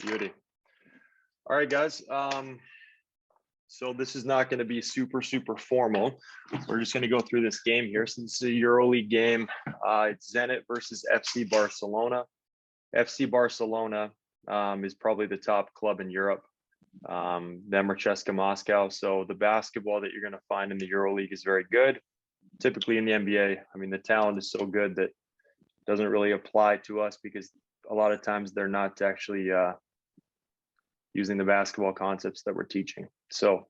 Beauty. All right, guys. So this is not going to be super formal. We're just going to go through this game here. So this is a Euroleague game. It's Zenit versus FC Barcelona. FC Barcelona is probably the top club in Europe. Them or CSKA Moscow. So the basketball that you're going to find in the Euroleague is very good. Typically in the NBA, I mean, the talent is so good that it doesn't really apply to us because a lot of times they're not actually using the basketball concepts that we're teaching. So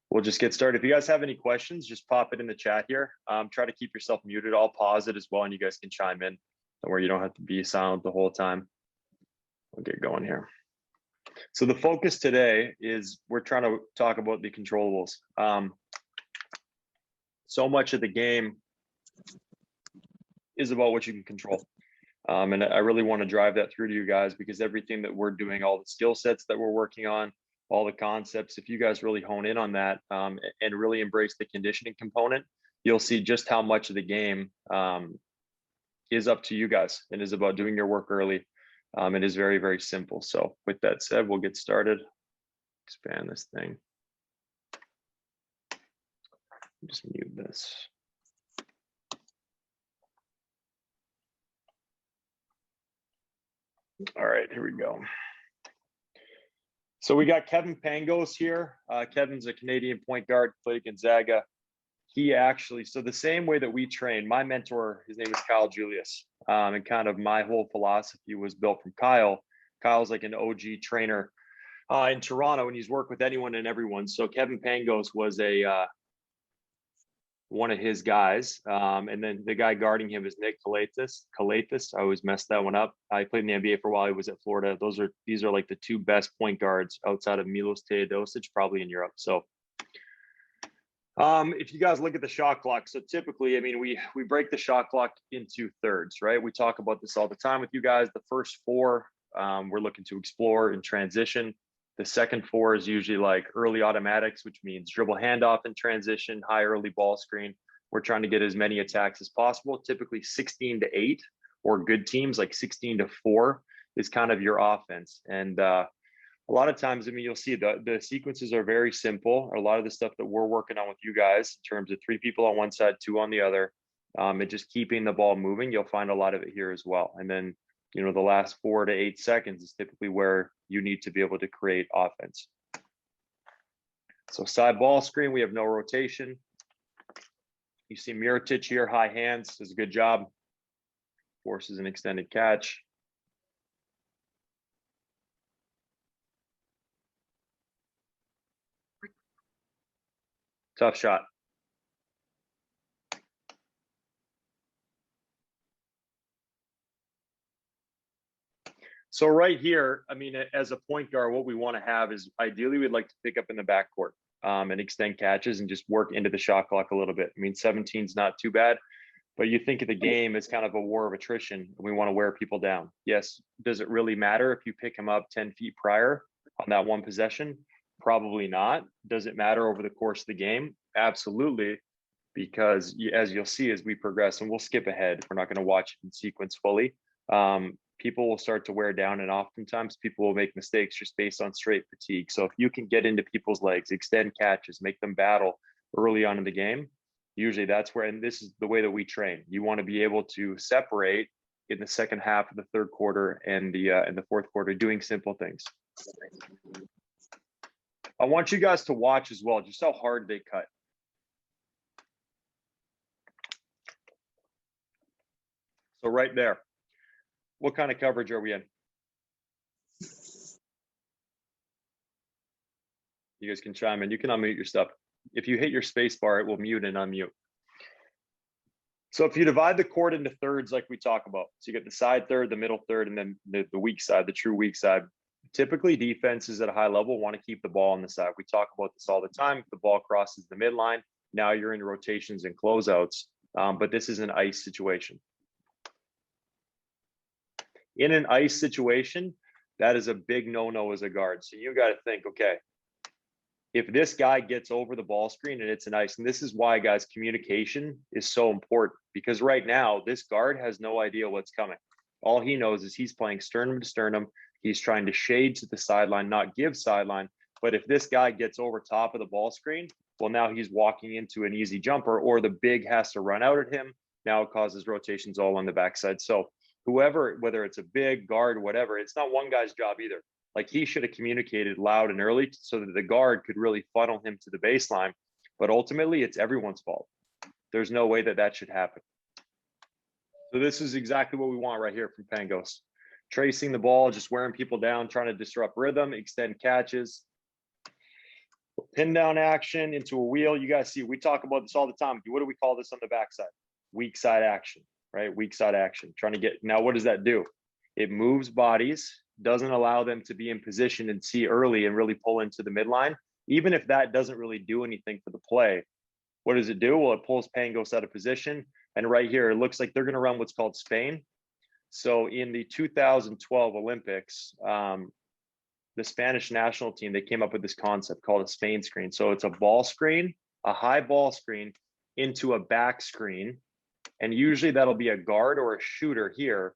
we'll just get started. If you guys have any questions, just pop it in the chat here. Try to keep yourself muted. I'll pause it as well, and you guys can chime in where you don't have to be silent the whole time. We'll get going here. So the focus today is we're trying to talk about the controllables. So much of the game is about what you can control. And I really want to drive that through to you guys because everything that we're doing, all the skill sets that we're working on, all the concepts, if you guys really hone in on that and really embrace the conditioning component, you'll see just how much of the game is up to you guys and is about doing your work early. It is very simple. So with that said, we'll get started. Expand this thing. Just mute this. All right, here we go. So we got Kevin Pangos here. Kevin's a Canadian point guard, played at Gonzaga. He actually, so the same way that we train, my mentor, his name is Kyle Julius. And kind of my whole philosophy was built from Kyle. Kyle's like an OG trainer in Toronto, and he's worked with anyone and everyone. So Kevin Pangos was one of his guys. And then the guy guarding him is Nick Kalathis. I always messed that one up. I played in the NBA for a while. He was at Florida. These are like the two best point guards outside of Milos Teodosic, probably in Europe. So if you guys look at the shot clock, so typically, I mean, we break the shot clock into thirds, right? We talk about this all the time with you guys. The first four, we're looking to explore and transition. The second four is usually like early automatics, which means dribble handoff in transition, high early ball screen. We're trying to get as many attacks as possible, typically 16-8, or good teams like 16-4 is kind of your offense. And a lot of times, I mean, you'll see the sequences are very simple. A lot of the stuff that we're working on with you guys in terms of 3 people on one side, 2 on the other, and just keeping the ball moving, you'll find a lot of it here as well. And then, you know, the last 4 to 8 seconds is typically where you need to be able to create offense. So side ball screen, we have no rotation. You see Mirotic here, high hands, does a good job. Forces an extended catch. Tough shot. So right here, I mean, as a point guard, what we want to have is ideally we'd like to pick up in the backcourt and extend catches and just work into the shot clock a little bit. I mean, 17 is not too bad, but you think of the game as kind of a war of attrition. And we want to wear people down. Yes. Does it really matter if you pick them up 10 feet prior on that one possession? Probably not. Does it matter over the course of the game? Absolutely. Because as you'll see as we progress, and we'll skip ahead, we're not going to watch it in sequence fully. People will start to wear down, and oftentimes people will make mistakes just based on straight fatigue. So if you can get into people's legs, extend catches, make them battle early on in the game, usually that's where, and this is the way that we train. You want to be able to separate in the second half of the third quarter and the fourth quarter, doing simple things. I want you guys to watch as well, just how hard they cut. So right there. What kind of coverage are we in? You guys can chime in. You can unmute your stuff. If you hit your space bar, it will mute and unmute. So if you divide the court into thirds like we talk about, so you get the side third, the middle third, and then the weak side, the true weak side. Typically defenses at a high level want to keep the ball on the side. We talk about this all the time. If the ball crosses the midline, now you're in rotations and closeouts, but this is an ice situation. In an ice situation, that is a big no-no as a guard. So you got to think, okay, if this guy gets over the ball screen and it's an ice, and this is why, guys, communication is so important, because right now this guard has no idea what's coming. All he knows is he's playing sternum to sternum, He's trying to shade to the sideline, not give sideline. But if this guy gets over top of the ball screen, well, now he's walking into an easy jumper, or the big has to run out at him. Now it causes rotations all on the backside. So whoever, whether it's a big guard, whatever, it's not one guy's job either. Like, he should have communicated loud and early so that the guard could really funnel him to the baseline. But ultimately, it's everyone's fault. There's no way that that should happen. So this is exactly what we want right here from Pangos. Tracing the ball, just wearing people down, trying to disrupt rhythm, extend catches. Pin down action into a wheel. You guys see, we talk about this all the time. What do we call this on the backside? Weak side action, right? Weak side action. Trying to get, now what does that do? It moves bodies, doesn't allow them to be in position and see early and really pull into the midline. Even if that doesn't really do anything for the play, what does it do? Well, it pulls Pangos out of position. And right here, it looks like they're going to run what's called Spain. So in the 2012 Olympics, the Spanish national team, they came up with this concept called a Spain screen. So it's a ball screen, a high ball screen into a back screen. And usually that'll be a guard or a shooter here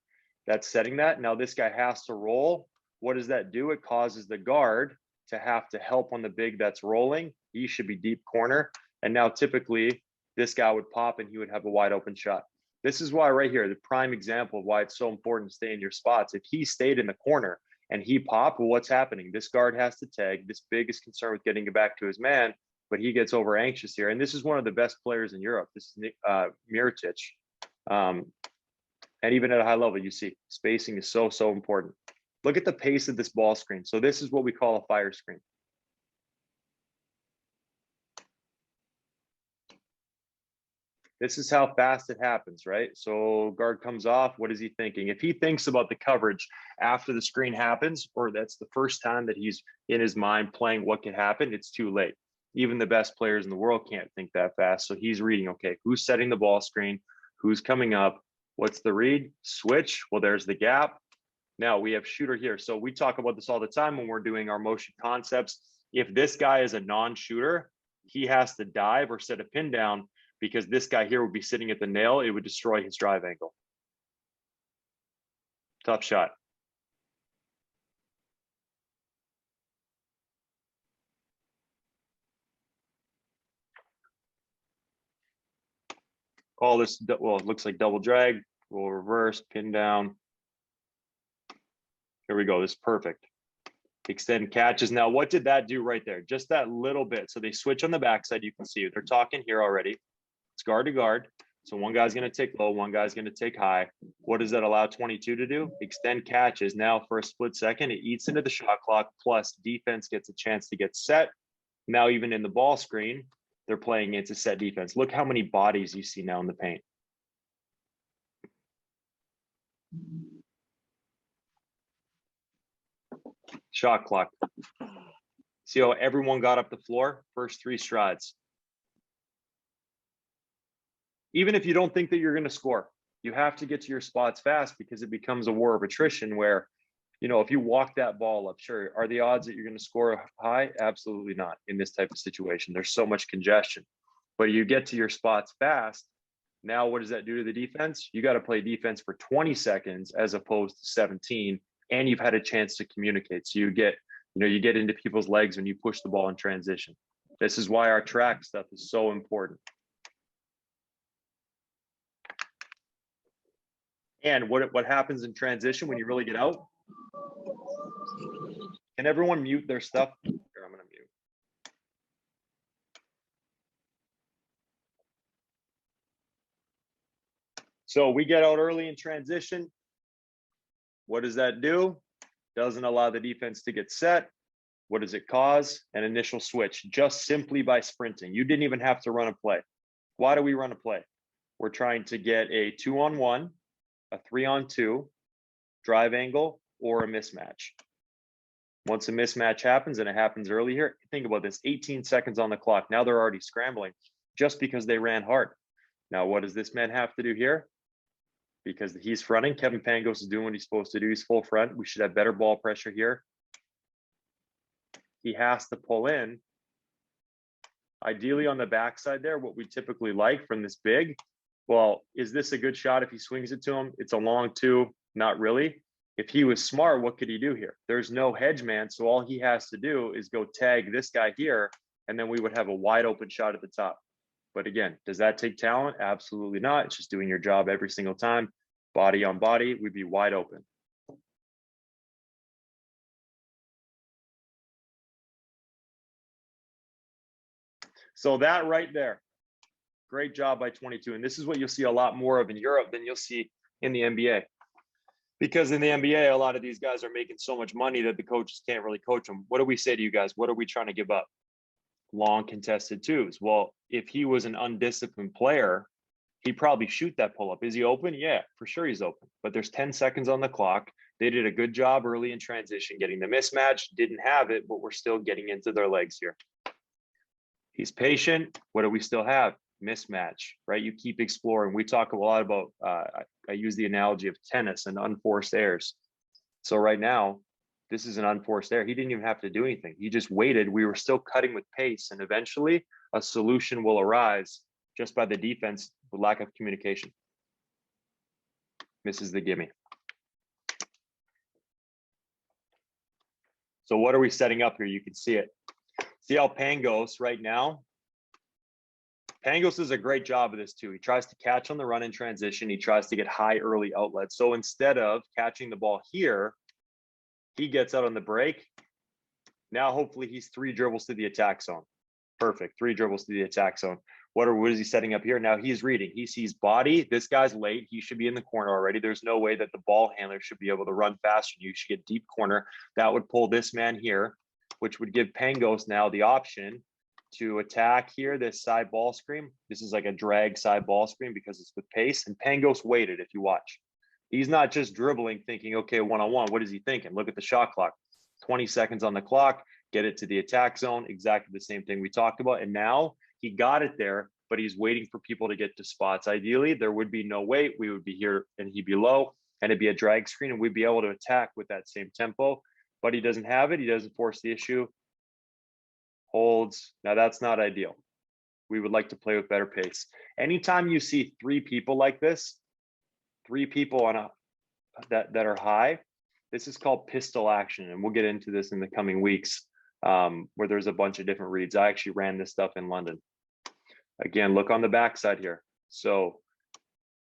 that's setting that. Now this guy has to roll. What does that do? It causes the guard to have to help on the big that's rolling. He should be deep corner. And now typically this guy would pop and he would have a wide open shot. This is why right here, the prime example of why it's so important to stay in your spots. If he stayed in the corner and he popped, well, what's happening? This guard has to tag. This big is concerned with getting it back to his man, but he gets over anxious here. And this is one of the best players in Europe. This is Mirotic. And even at a high level, you see spacing is so, so important. Look at the pace of this ball screen. So this is what we call a fire screen. This is how fast it happens, right? So guard comes off. What is he thinking? If he thinks about the coverage after the screen happens, or that's the first time that he's in his mind playing what could happen, it's too late. Even the best players in the world can't think that fast. So he's reading, okay, who's setting the ball screen? Who's coming up? What's the read? Switch. Well, there's the gap. Now we have shooter here. So we talk about this all the time when we're doing our motion concepts. If this guy is a non-shooter, he has to dive or set a pin down, because this guy here would be sitting at the nail. It would destroy his drive angle. Tough shot. Call this, well, it looks like double drag. We'll reverse, pin down. Here we go, this is perfect. Extend catches. Now, what did that do right there? Just that little bit. So they switch on the backside. You can see they're talking here already. It's guard to guard. So one guy's going to take low, one guy's going to take high. What does that allow 22 to do? Extend catches. Now for a split second, it eats into the shot clock, plus defense gets a chance to get set. Now even in the ball screen, they're playing into set defense. Look how many bodies you see now in the paint. Shot clock. See how everyone got up the floor? First 3 strides. Even if you don't think that you're going to score, you have to get to your spots fast, because it becomes a war of attrition where, you know, if you walk that ball up, sure, are the odds that you're going to score high? Absolutely not in this type of situation. There's so much congestion. But you get to your spots fast. Now, what does that do to the defense? You got to play defense for 20 seconds as opposed to 17, and you've had a chance to communicate. So you get, you know, you get into people's legs when you push the ball in transition. This is why our track stuff is so important. And what happens in transition when you really get out? Can everyone mute their stuff? Here, I'm going to mute. So we get out early in transition. What does that do? Doesn't allow the defense to get set. What does it cause? An initial switch, just simply by sprinting. You didn't even have to run a play. Why do we run a play? We're trying to get a 2-on-1, a 3-on-2, drive angle, or a mismatch. Once a mismatch happens, and it happens early here, think about this, 18 seconds on the clock. Now they're already scrambling just because they ran hard. Now, what does this man have to do here? Because he's fronting, Kevin Pangos is doing what he's supposed to do. He's full front. We should have better ball pressure here. He has to pull in. Ideally on the backside there, what we typically like from this big, well, is this a good shot if he swings it to him? It's a long 2, not really. If he was smart, what could he do here? There's no hedge man, so all he has to do is go tag this guy here, and then we would have a wide open shot at the top. But again, does that take talent? Absolutely not. It's just doing your job every single time. Body on body, we'd be wide open. So that right there, great job by 22. And this is what you'll see a lot more of in Europe than you'll see in the NBA. Because in the NBA, a lot of these guys are making so much money that the coaches can't really coach them. What do we say to you guys? What are we trying to give up? Long contested twos. Well, if he was an undisciplined player, he'd probably shoot that pull-up. Is he open? Yeah, for sure he's open. But there's 10 seconds on the clock. They did a good job early in transition, getting the mismatch. Didn't have it, but we're still getting into their legs here. He's patient. What do we still have? Mismatch, right? You keep exploring. We talk a lot about, I use the analogy of tennis and unforced errors. So right now, this is an unforced error. He didn't even have to do anything. He just waited. We were still cutting with pace, and eventually a solution will arise just by the defense with lack of communication. Misses the gimme. So what are we setting up here? You can see it. See how Pangos right now? Pangos does a great job of this too. He tries to catch on the run in transition. He tries to get high early outlets. So instead of catching the ball here, he gets out on the break. Now, hopefully he's 3 dribbles to the attack zone. Perfect. 3 dribbles to the attack zone. What is he setting up here? Now he's reading. He sees body. This guy's late. He should be in the corner already. There's no way that the ball handler should be able to run faster. You should get deep corner. That would pull this man here, which would give Pangos now the option to attack here, this side ball screen. This is like a drag side ball screen because it's with pace. And Pangos waited, if you watch. He's not just dribbling thinking, okay, one-on-one. What is he thinking? Look at the shot clock. 20 seconds on the clock. Get it to the attack zone. Exactly the same thing we talked about. And now he got it there, but he's waiting for people to get to spots. Ideally, there would be no wait. We would be here and he'd be low, and it'd be a drag screen, and we'd be able to attack with that same tempo. But he doesn't have it. He doesn't force the issue. Holds. Now that's not ideal. We would like to play with better pace. Anytime you see 3 people like this, 3 people on a that are high, this is called pistol action, and we'll get into this in the coming weeks, where there's a bunch of different reads. I actually ran this stuff in London. Again, look on the backside here. So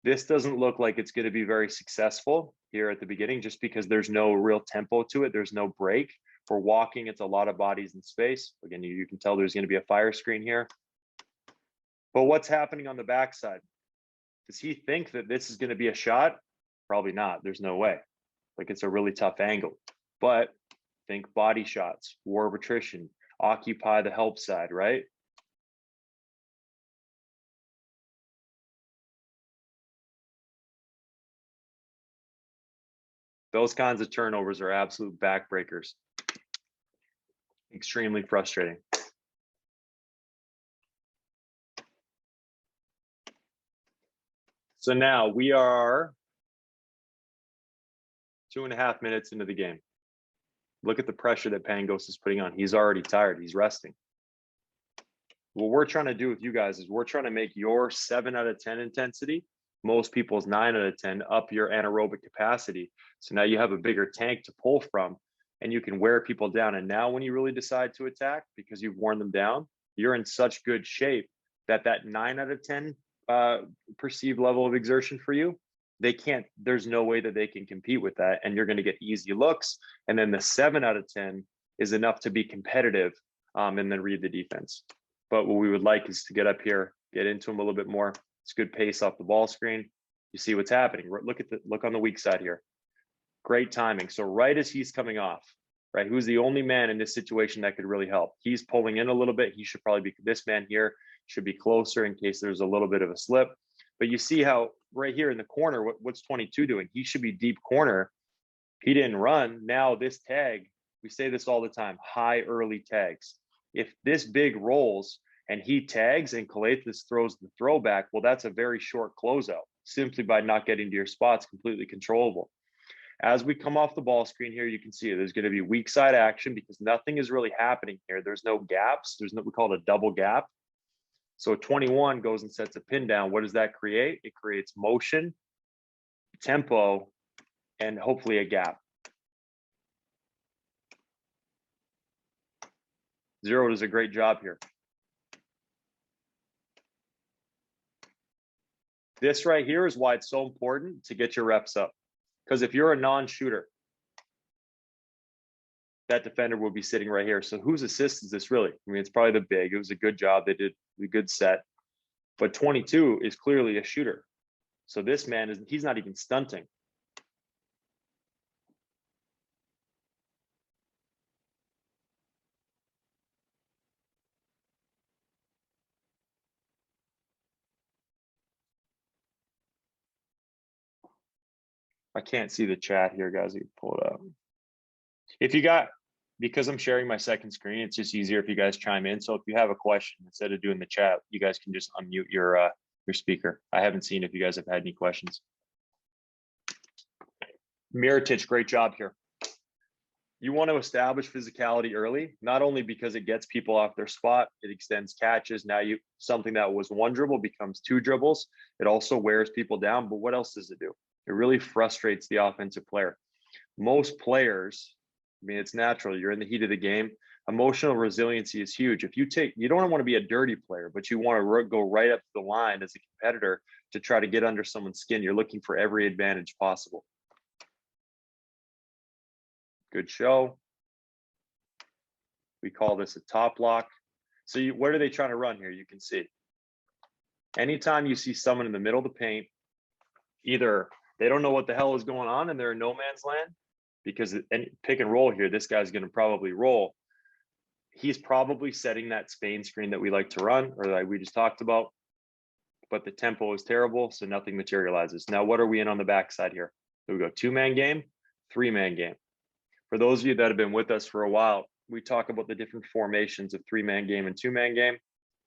this doesn't look like it's going to be very successful here at the beginning, just because there's no real tempo to it. There's no break. For walking, it's a lot of bodies in space. Again, you can tell there's going to be a fire screen here. But what's happening on the backside? Does he think that this is going to be a shot? Probably not. There's no way. Like, it's a really tough angle. But think body shots, war of attrition, occupy the help side, right? Those kinds of turnovers are absolute backbreakers. Extremely frustrating. So now we are 2.5 minutes into the game. Look at the pressure that Pangos is putting on. He's already tired. He's resting. What we're trying to do with you guys is we're trying to make your 7 out of 10 intensity, most people's 9 out of 10, up your anaerobic capacity. So now you have a bigger tank to pull from, and you can wear people down. And now when you really decide to attack, because you've worn them down, you're in such good shape that 9 out of 10 perceived level of exertion for you, there's no way that they can compete with that. And you're going to get easy looks. And then the 7 out of 10 is enough to be competitive, and then read the defense. But what we would like is to get up here, get into them a little bit more. It's good pace off the ball screen. You see what's happening. Look on the weak side here. Great timing. So right as he's coming off, right, who's the only man in this situation that could really help? He's pulling in a little bit. He should probably be, this man here should be closer in case there's a little bit of a slip. But you see how right here in the corner, what's 22 doing? He should be deep corner. He didn't run. Now this tag, we say this all the time, high early tags. If this big rolls and he tags and Calathes throws the throwback, well, that's a very short closeout simply by not getting to your spots, completely controllable. As we come off the ball screen here, you can see there's going to be weak side action because nothing is really happening here. There's no gaps. We call it a double gap. So 21 goes and sets a pin down. What does that create? It creates motion, tempo, and hopefully a gap. 0 does a great job here. This right here is why it's so important to get your reps up. Because if you're a non-shooter, that defender will be sitting right here. So whose assist is this really? I mean, it's probably the big. It was a good job. They did a good set. But 22 is clearly a shooter. So this man, he's not even stunting. I can't see the chat here, guys. You can pull it up. If you got, because I'm sharing my second screen, it's just easier if you guys chime in. So if you have a question, instead of doing the chat, you guys can just unmute your speaker. I haven't seen if you guys have had any questions. Mirotic, great job here. You want to establish physicality early, not only because it gets people off their spot, it extends catches. Now something that was 1 dribble becomes 2 dribbles. It also wears people down, but what else does it do? It really frustrates the offensive player. Most players, I mean, it's natural. You're in the heat of the game. Emotional resiliency is huge. If you don't want to be a dirty player, but you want to go right up to the line as a competitor to try to get under someone's skin. You're looking for every advantage possible. Good show. We call this a top lock. So what are they trying to run here? You can see. Anytime you see someone in the middle of the paint, either they don't know what the hell is going on and they're in no man's land, because any pick and roll here, this guy's going to probably roll. He's probably setting that Spain screen that we like to run, or that we just talked about, but the tempo is terrible, so nothing materializes. Now, what are we in on the backside here? So we go 2-man game, 3-man game. For those of you that have been with us for a while, we talk about the different formations of 3-man game and 2-man game.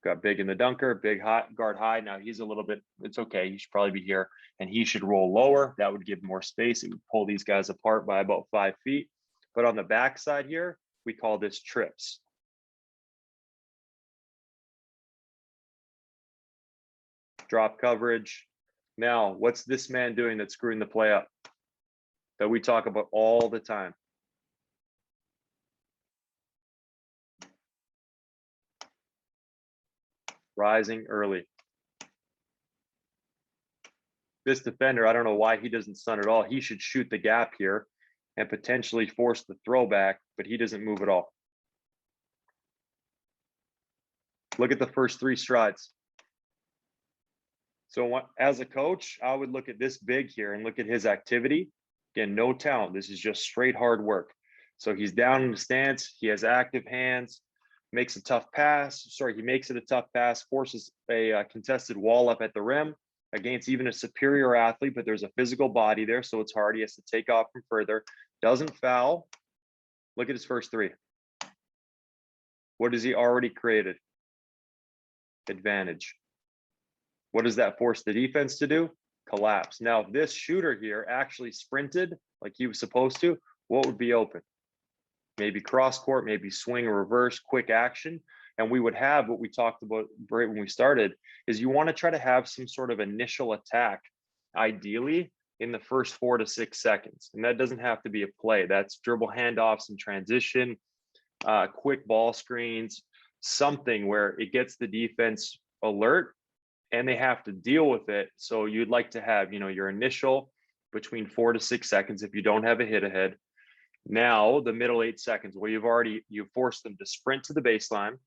Got big in the dunker, big hot guard high. Now he's a little bit, it's okay. He should probably be here and he should roll lower. That would give more space. It would pull these guys apart by about 5 feet. But on the backside here, we call this trips. Drop coverage. Now, what's this man doing that's screwing the play up that we talk about all the time? Rising early. This defender, I don't know why he doesn't stun at all. He should shoot the gap here and potentially force the throwback, but he doesn't move at all. Look at the first 3 strides. So as a coach, I would look at this big here and look at his activity. Again, no talent. This is just straight hard work. So he's down in the stance. He has active hands, makes a tough pass. Sorry, he makes it a tough pass, forces a contested wall up at the rim against even a superior athlete, but there's a physical body there, so it's hard. He has to take off from further. Doesn't foul. Look at his first 3. What has he already created? Advantage. What does that force the defense to do? Collapse. Now, if this shooter here actually sprinted like he was supposed to, what would be open? Maybe cross court, maybe swing or reverse, quick action. And we would have what we talked about right when we started, is you want to try to have some sort of initial attack, ideally in the first 4 to 6 seconds. And that doesn't have to be a play. That's dribble handoffs and transition, quick ball screens, something where it gets the defense alert and they have to deal with it. So you'd like to have, your initial between 4 to 6 seconds if you don't have a hit ahead. Now the middle 8 seconds where you've forced them to sprint to the baseline.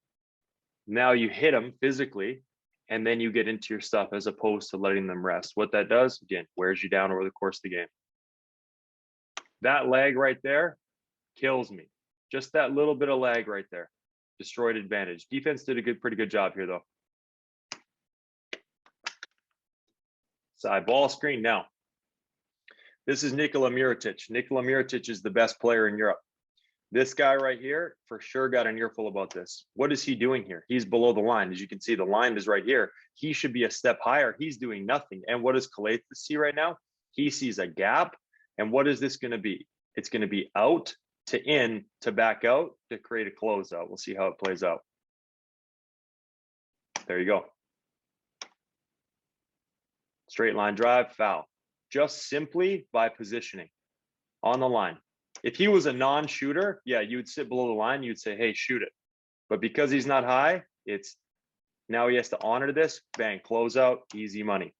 Now you hit them physically, and then you get into your stuff as opposed to letting them rest. What that does, again, wears you down over the course of the game. That lag right there kills me. Just that little bit of lag right there. Destroyed advantage. Defense did a pretty good job here, though. Side ball screen. Now, this is Nikola Mirotic. Nikola Mirotic is the best player in Europe. This guy right here, for sure, got an earful about this. What is he doing here? He's below the line. As you can see, the line is right here. He should be a step higher. He's doing nothing. And what does Calais see right now? He sees a gap. And what is this going to be? It's going to be out to in to back out to create a closeout. We'll see how it plays out. There you go. Straight line drive, foul. Just simply by positioning. on the line. If he was a non-shooter, yeah, you would sit below the line. You'd say, hey, shoot it. But because he's not high, it's now he has to honor this. Bang, close out, easy money.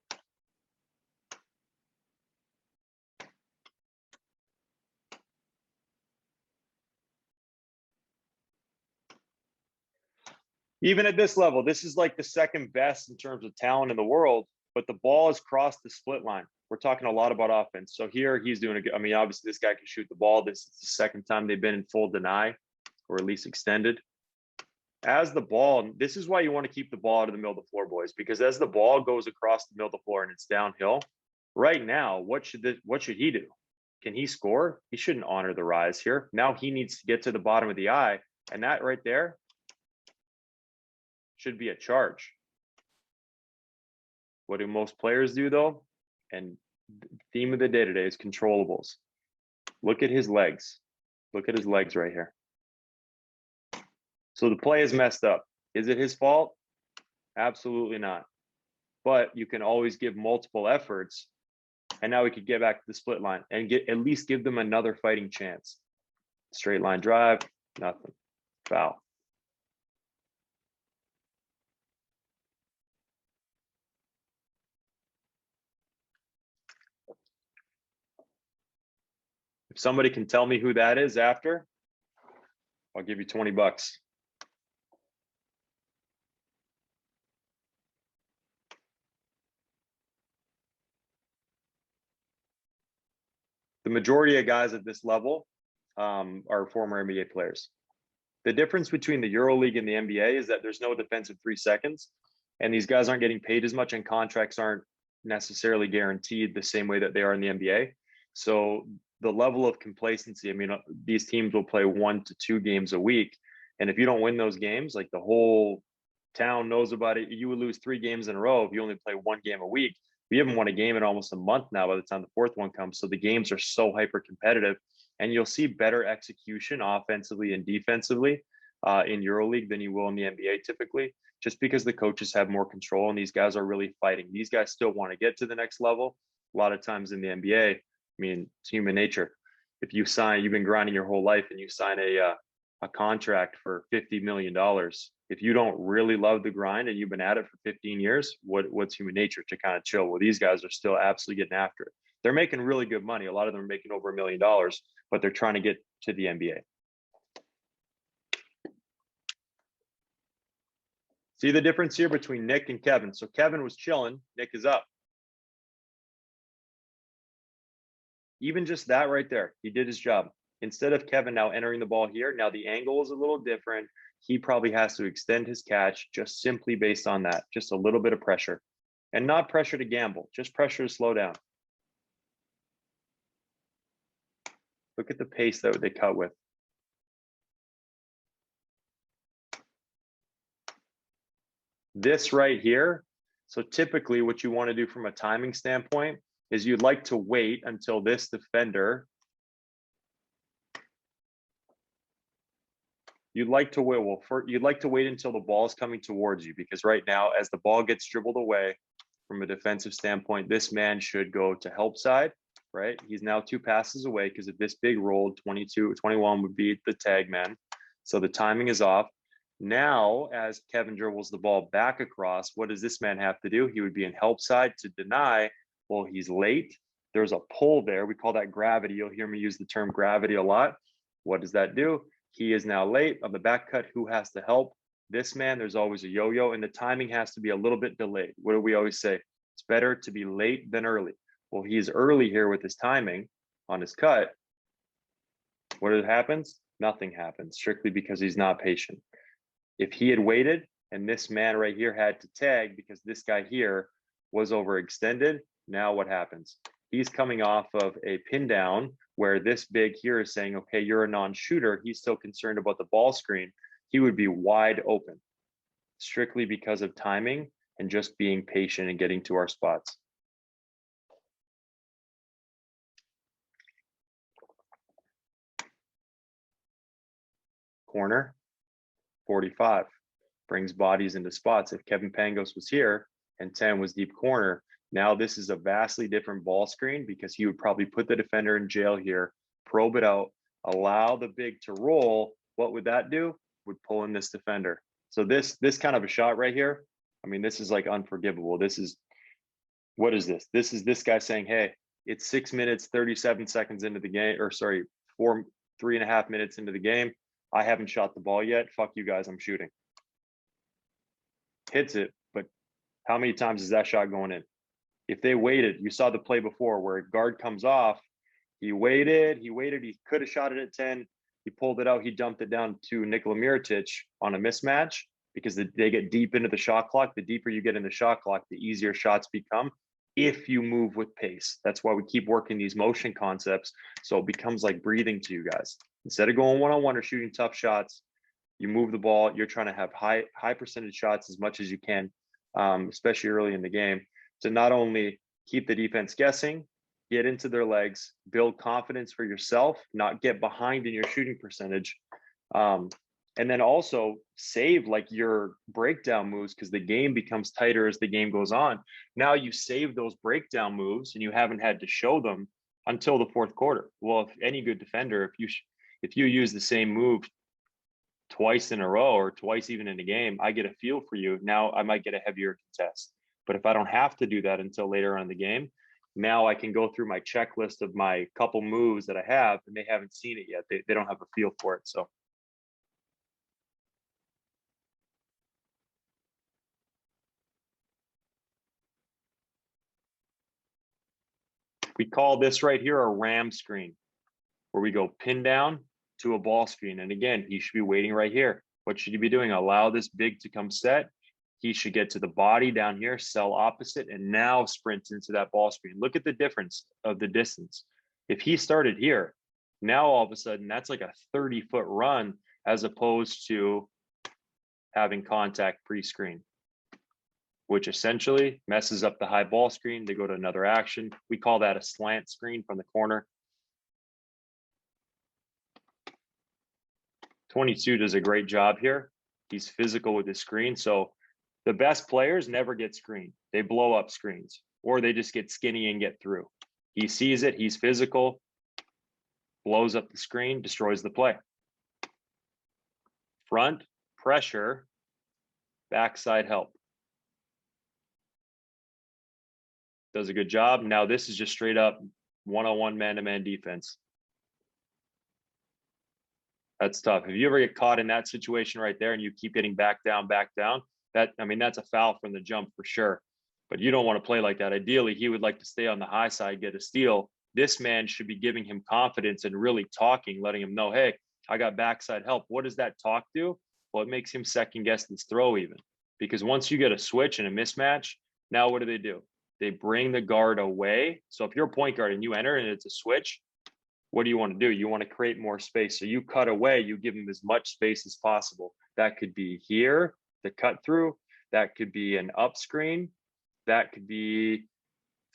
Even at this level, this is like the second best in terms of talent in the world, but the ball has crossed the split line. We're talking a lot about offense. So here he's doing a good, I mean, obviously this guy can shoot the ball. This is the second time they've been in full deny or at least extended. As the ball, this is why you want to keep the ball out of the middle of the floor, boys, because as the ball goes across the middle of the floor and it's downhill, right now, what should he do? Can he score? He shouldn't honor the rise here. Now he needs to get to the bottom of the eye, and that right there should be a charge. What do most players do though? And the theme of the day today is controllables. Look at his legs. Look at his legs right here. So the play is messed up. Is it his fault? Absolutely not. But you can always give multiple efforts. And now we could get back to the split line and at least give them another fighting chance. Straight line drive, nothing. Foul. If somebody can tell me who that is after, I'll give you 20 bucks. The majority of guys at this level are former NBA players. The difference between the Euroleague and the NBA is that there's no defensive 3 seconds, and these guys aren't getting paid as much, and contracts aren't necessarily guaranteed the same way that they are in the NBA. So the level of complacency, I mean, these teams will play 1 to 2 games a week, and if you don't win those games, like the whole town knows about it, you would lose 3 games in a row if you only play 1 game a week. We haven't won a game in almost a month now by the time the 4th one comes. So the games are so hyper competitive, and you'll see better execution offensively and defensively in Euroleague than you will in the NBA typically, just because the coaches have more control and these guys are really fighting. These guys still want to get to the next level. A lot of times in the NBA, I mean, it's human nature. If you sign, you've been grinding your whole life and you sign a contract for $50 million. If you don't really love the grind and you've been at it for 15 years, what's human nature to kind of chill? Well, these guys are still absolutely getting after it. They're making really good money. A lot of them are making over $1 million, but they're trying to get to the NBA. See the difference here between Nick and Kevin. So Kevin was chilling, Nick is up. Even just that right there, he did his job. Instead of Kevin now entering the ball here, now the angle is a little different. He probably has to extend his catch just simply based on that, just a little bit of pressure. And not pressure to gamble, just pressure to slow down. Look at the pace that they cut with. This right here, so typically what you want to do from a timing standpoint is you'd like to wait until this defender, you'd like to wait until the ball is coming towards you, because right now, as the ball gets dribbled away from a defensive standpoint, this man should go to help side, right? He's now 2 passes away because if this big rolled, 21 would be the tag man. So the timing is off. Now, as Kevin dribbles the ball back across, what does this man have to do? He would be in help side to deny. Well, he's late. There's a pull there. We call that gravity. You'll hear me use the term gravity a lot. What does that do? He is now late on the back cut. Who has to help? This man. There's always a yo-yo, and the timing has to be a little bit delayed. What do we always say? It's better to be late than early. Well, he's early here with his timing on his cut. What happens? Nothing happens, strictly because he's not patient. If he had waited and this man right here had to tag because this guy here was overextended, now what happens? He's coming off of a pin down where this big here is saying, okay, you're a non-shooter. He's still concerned about the ball screen. He would be wide open, strictly because of timing and just being patient and getting to our spots. Corner, 45, brings bodies into spots. If Kevin Pangos was here and 10 was deep corner, now this is a vastly different ball screen because he would probably put the defender in jail here probe it out, allow the big to roll. What would that do? Would pull in this defender. So this kind of a shot right here, I mean, this is like unforgivable. This is, what is this? This is this guy saying, hey, it's 6 minutes, 37 seconds into the game, or sorry, 3.5 minutes into the game. I haven't shot the ball yet. Fuck you guys, I'm shooting. Hits it, but how many times is that shot going in? If they waited, you saw the play before where a guard comes off, he waited, he could have shot it at 10. He pulled it out, he dumped it down to Nikola Mirotic on a mismatch because they get deep into the shot clock. The deeper you get in the shot clock, the easier shots become if you move with pace. That's why we keep working these motion concepts. So it becomes like breathing to you guys. Instead of going one-on-one or shooting tough shots, you move the ball. You're trying to have high percentage shots as much as you can, especially early in the game, to not only keep the defense guessing, get into their legs, build confidence for yourself, not get behind in your shooting percentage. And then also save like your breakdown moves, because the game becomes tighter as the game goes on. Now you save those breakdown moves and you haven't had to show them until the fourth quarter. Well, if any good defender, if you use the same move twice in a row or twice even in a game, I get a feel for you. Now I might get a heavier contest. But if I don't have to do that until later on in the game, now I can go through my checklist of my couple moves that I have, and they haven't seen it yet. They don't have a feel for it. So we call this right here a ram screen, where we go pin down to a ball screen. And again, he should be waiting right here. What should he be doing? Allow this big to come set. He should get to the body down here, sell opposite, and now sprint into that ball screen. Look at the difference of the distance. If he started here, now all of a sudden that's like a 30-foot run as opposed to having contact pre-screen, which essentially messes up the high ball screen. They go to another action. We call that a slant screen from the corner. 22 does a great job here. He's physical with his screen. So the best players never get screened. They blow up screens, or they just get skinny and get through. He sees it, he's physical, blows up the screen, destroys the play. Front, pressure, backside help. Does a good job. Now this is just straight up one-on-one man-to-man defense. That's tough. If you ever get caught in that situation right there and you keep getting back down, that's a foul from the jump for sure. But you don't want to play like that. Ideally, he would like to stay on the high side, get a steal. This man should be giving him confidence and really talking, letting him know, hey, I got backside help. What does that talk do? Well, it makes him second guess this throw even. Because once you get a switch and a mismatch, now what do? They bring the guard away. So if you're a point guard and you enter and it's a switch, what do you want to do? You want to create more space. So you cut away, you give him as much space as possible. That could be here, the cut through. That could be an up screen. That could be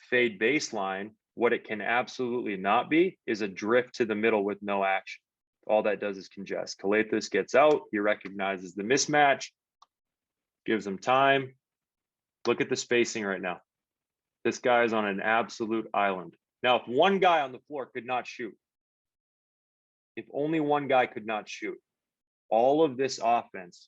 fade baseline. What it can absolutely not be is a drift to the middle with no action. All that does is congest. Calathes gets out. He recognizes the mismatch, gives him time. Look at the spacing right now. This guy is on an absolute island. Now, if one guy on the floor could not shoot, if only one guy could not shoot, all of this offense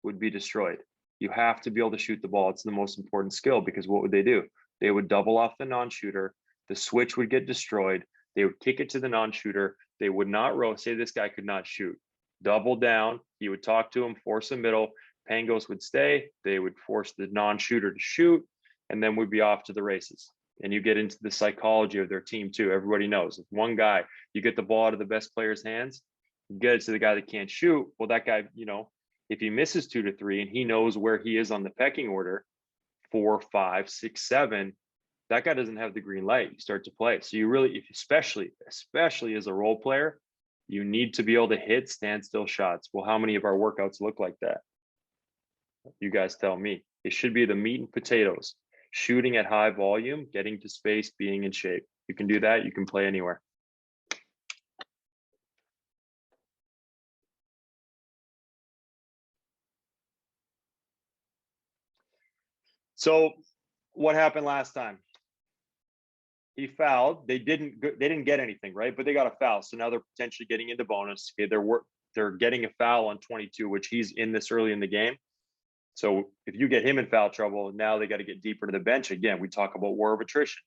would be destroyed. You have to be able to shoot the ball. It's the most important skill, because what would they do? They would double off the non-shooter. The switch would get destroyed. They would kick it to the non-shooter. They would not row. Say this guy could not shoot. Double down. He would talk to him, force a middle. Pangos would stay. They would force the non-shooter to shoot, and then we'd be off to the races. And you get into the psychology of their team too. Everybody knows if one guy, you get the ball out of the best player's hands, you get it to the guy that can't shoot. Well, that guy, if he misses 2 to 3 and he knows where he is on the pecking order, 4, 5, 6, 7, that guy doesn't have the green light. You start to play. So you really, especially as a role player, you need to be able to hit standstill shots. Well, how many of our workouts look like that? You guys tell me. It should be the meat and potatoes. Shooting at high volume, getting to space, being in shape. You can do that. You can play anywhere. So what happened last time? He fouled. They didn't get anything, right? But they got a foul. So now they're potentially getting into bonus. Okay, they're getting a foul on 22, which he's in this early in the game. So if you get him in foul trouble, now they got to get deeper to the bench. Again, we talk about war of attrition.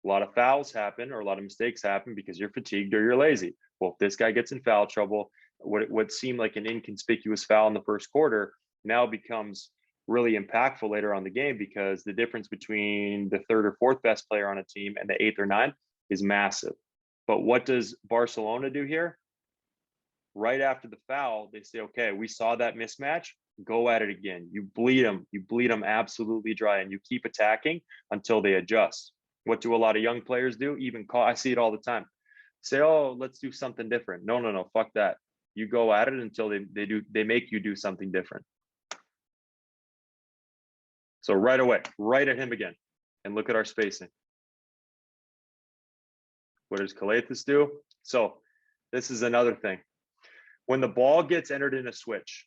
A lot of fouls happen or a lot of mistakes happen because you're fatigued or you're lazy. Well, if this guy gets in foul trouble, what seemed like an inconspicuous foul in the first quarter now becomes really impactful later on the game, because the difference between the third or fourth best player on a team and the eighth or ninth is massive. But what does Barcelona do here? Right after the foul, they say, okay, we saw that mismatch, go at it again. You bleed them absolutely dry, and you keep attacking until they adjust. What do a lot of young players do? I see it all the time. Say, oh, let's do something different. No, fuck that. You go at it until they make you do something different. So right away, right at him again. And look at our spacing. What does Calathes do? So this is another thing. When the ball gets entered in a switch,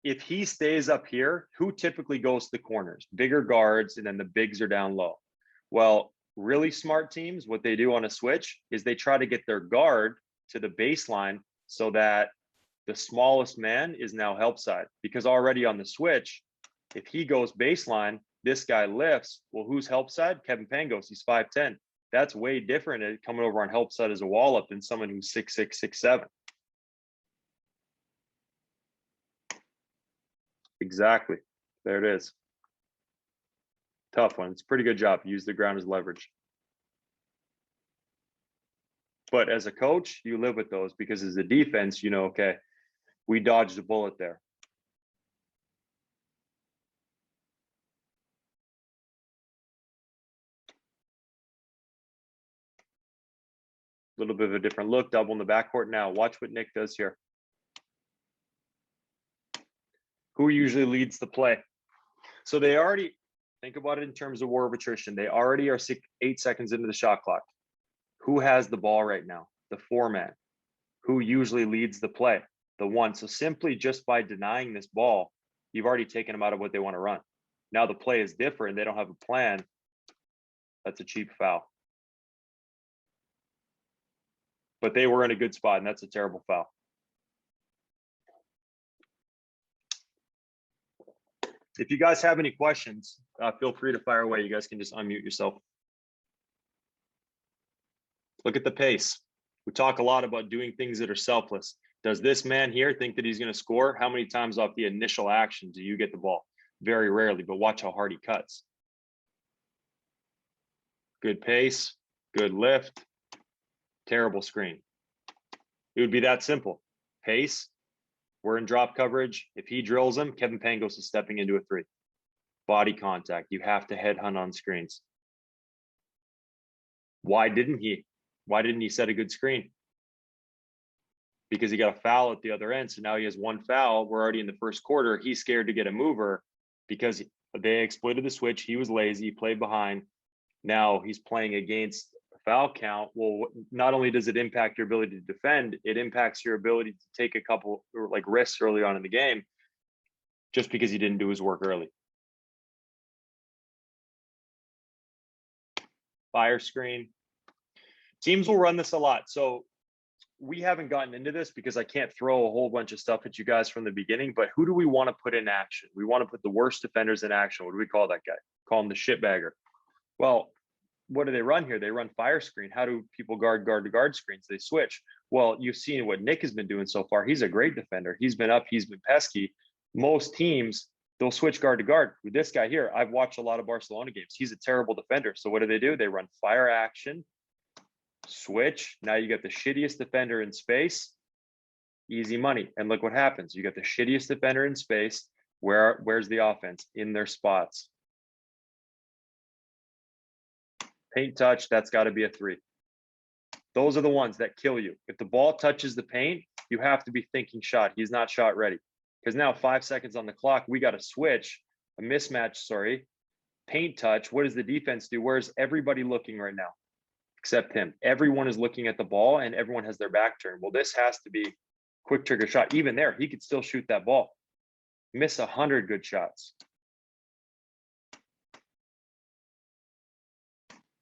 if he stays up here, who typically goes to the corners? Bigger guards, and then the bigs are down low. Well, really smart teams, what they do on a switch is they try to get their guard to the baseline so that the smallest man is now help side, because already on the switch, if he goes baseline, this guy lifts. Well, who's help side? Kevin Pangos. He's 5'10". That's way different at coming over on help side as a wall up than someone who's 6'6", 6'7". Exactly. There it is. Tough one. It's a pretty good job. Use the ground as leverage. But as a coach, you live with those, because as a defense, you know, okay, we dodged a bullet there. A little bit of a different look, double in the backcourt now. Watch what Nick does here. Who usually leads the play? So they already, think about it in terms of war of attrition. They already are 8 seconds into the shot clock. Who has the ball right now? The 4-man. Who usually leads the play? The 1. So simply just by denying this ball, you've already taken them out of what they want to run. Now the play is different. They don't have a plan. That's a cheap foul. But they were in a good spot, and that's a terrible foul. If you guys have any questions, feel free to fire away. You guys can just unmute yourself. Look at the pace. We talk a lot about doing things that are selfless. Does this man here think that he's going to score? How many times off the initial action do you get the ball? Very rarely, but watch how hard he cuts. Good pace, good lift, terrible screen. It would be that simple. Pace, we're in drop coverage. If he drills him, Kevin Pangos is stepping into a 3. Body contact, you have to headhunt on screens. Why didn't he? Why didn't he set a good screen? Because he got a foul at the other end. So now he has 1 foul. We're already in the first quarter. He's scared to get a mover because they exploited the switch. He was lazy, played behind. Now he's playing against a foul count. Well, not only does it impact your ability to defend, it impacts your ability to take a couple like risks early on in the game just because he didn't do his work early. Fire screen. Teams will run this a lot. So we haven't gotten into this because I can't throw a whole bunch of stuff at you guys from the beginning, but who do we want to put in action? We want to put the worst defenders in action. What do we call that guy? Call him the shitbagger. Well, what do they run here? They run fire screen. How do people guard to guard screens? They switch. Well, you've seen what Nick has been doing so far. He's a great defender. He's been up, he's been pesky. Most teams, they'll switch guard to guard. With this guy here, I've watched a lot of Barcelona games. He's a terrible defender. So what do? They run fire action, switch. Now you got the shittiest defender in space. Easy money. And look what happens. You got the shittiest defender in space. Where's the offense? In their spots. Paint touch, that's got to be a 3. Those are the ones that kill you. If the ball touches the paint, you have to be thinking shot. He's not shot ready. Because now 5 seconds on the clock, we got to switch, a mismatch, sorry. Paint touch, what does the defense do? Where's everybody looking right now? Except him. Everyone is looking at the ball and everyone has their back turned. Well, this has to be quick trigger shot. Even there, he could still shoot that ball. Miss 100 good shots.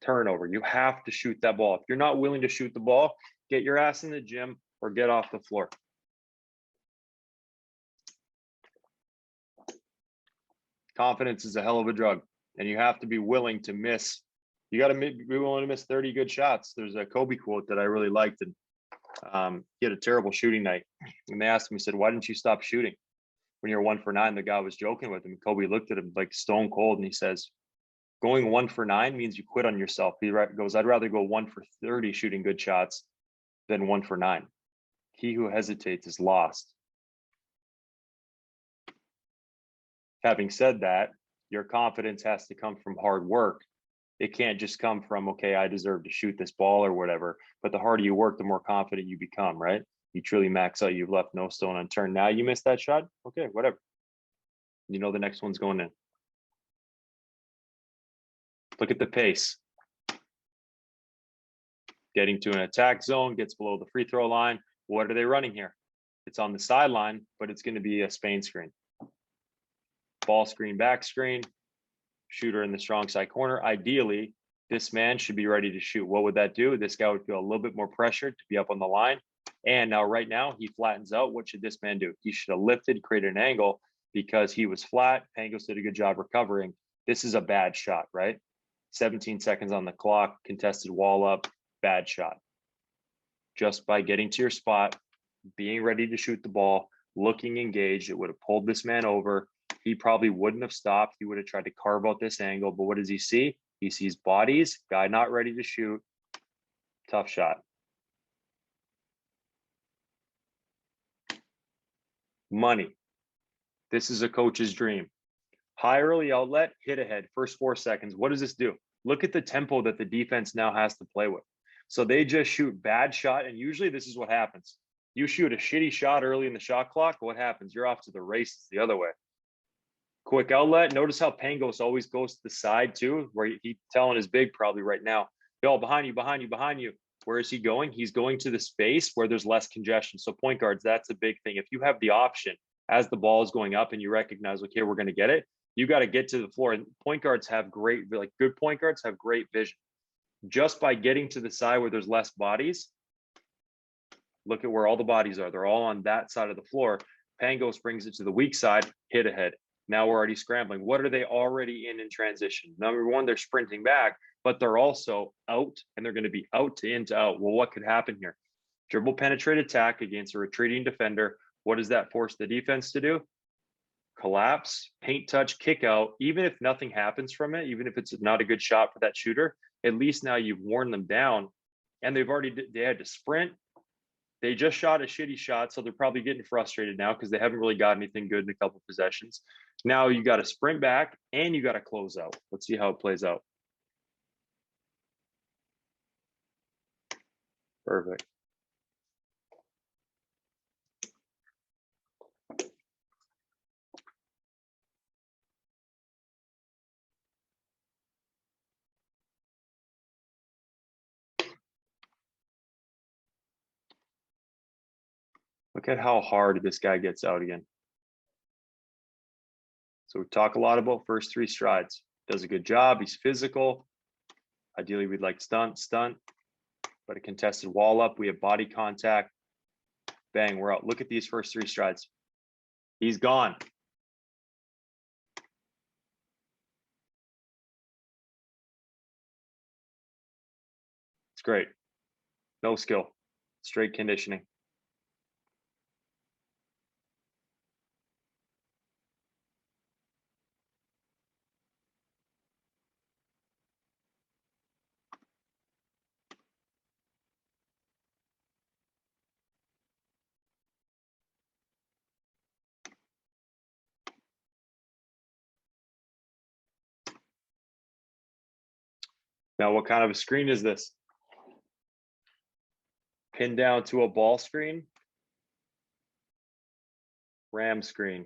turnover. You have to shoot that ball. If you're not willing to shoot the ball, get your ass in the gym or get off the floor. Confidence is a hell of a drug, and you have to be willing to miss. You got to be willing to miss 30 good shots. There's a Kobe quote that I really liked, and he had a terrible shooting night. And they asked him, he said, "Why didn't you stop shooting when you're 1 for 9?" The guy was joking with him. Kobe looked at him like stone cold, and he says, "Going 1 for 9 means you quit on yourself." He goes, "I'd rather go 1 for 30 shooting good shots than 1 for 9. He who hesitates is lost." Having said that, your confidence has to come from hard work. It can't just come from, okay, I deserve to shoot this ball or whatever. But the harder you work, the more confident you become, right? You truly max out. You've left no stone unturned. Now you missed that shot. Okay, whatever. You know the next one's going in. Look at the pace. Getting to an attack zone, gets below the free throw line. What are they running here? It's on the sideline, but it's going to be a Spain screen. Ball screen, back screen, shooter in the strong side corner. Ideally, this man should be ready to shoot. What would that do? This guy would feel a little bit more pressured to be up on the line. And now right now he flattens out. What should this man do? He should have lifted, created an angle because he was flat. Pangos did a good job recovering. This is a bad shot, right? 17 seconds on the clock, contested wall up, bad shot. Just by getting to your spot, being ready to shoot the ball, looking engaged, it would have pulled this man over. He probably wouldn't have stopped. He would have tried to carve out this angle, but what does he see? He sees bodies, guy not ready to shoot, tough shot. Money. This is a coach's dream. High early outlet, hit ahead, first 4 seconds. What does this do? Look at the tempo that the defense now has to play with. So they just shoot bad shot, and usually this is what happens. You shoot a shitty shot early in the shot clock, what happens? You're off to the races the other way. Quick outlet. Notice how Pangos always goes to the side too, where he's telling his big probably right now, "Yo, behind you, behind you, behind you." Where is he going? He's going to the space where there's less congestion. So point guards, that's a big thing. If you have the option as the ball is going up and you recognize, okay, we're going to get it, you got to get to the floor. And point guards have great, like good point guards have great vision. Just by getting to the side where there's less bodies, look at where all the bodies are. They're all on that side of the floor. Pangos brings it to the weak side, hit ahead. Now we're already scrambling. What are they already in transition? Number one, they're sprinting back, but they're also out, and they're going to be out to in to out. Well, what could happen here? Dribble penetrate attack against a retreating defender. What does that force the defense to do? Collapse, paint touch, kick out. Even if nothing happens from it, even if it's not a good shot for that shooter, at least now you've worn them down, and they had to sprint. They just shot a shitty shot, so they're probably getting frustrated now because they haven't really got anything good in a couple possessions. Now you got to sprint back and you got to close out. Let's see how it plays out. Perfect. Look at how hard this guy gets out again. So we talk a lot about first 3 strides. Does a good job. He's physical. Ideally, we'd like stunt, but a contested wall up. We have body contact. Bang, we're out. Look at these first 3 strides. He's gone. It's great. No skill, straight conditioning. Now, what kind of a screen is this? Pin down to a ball screen. Ram screen.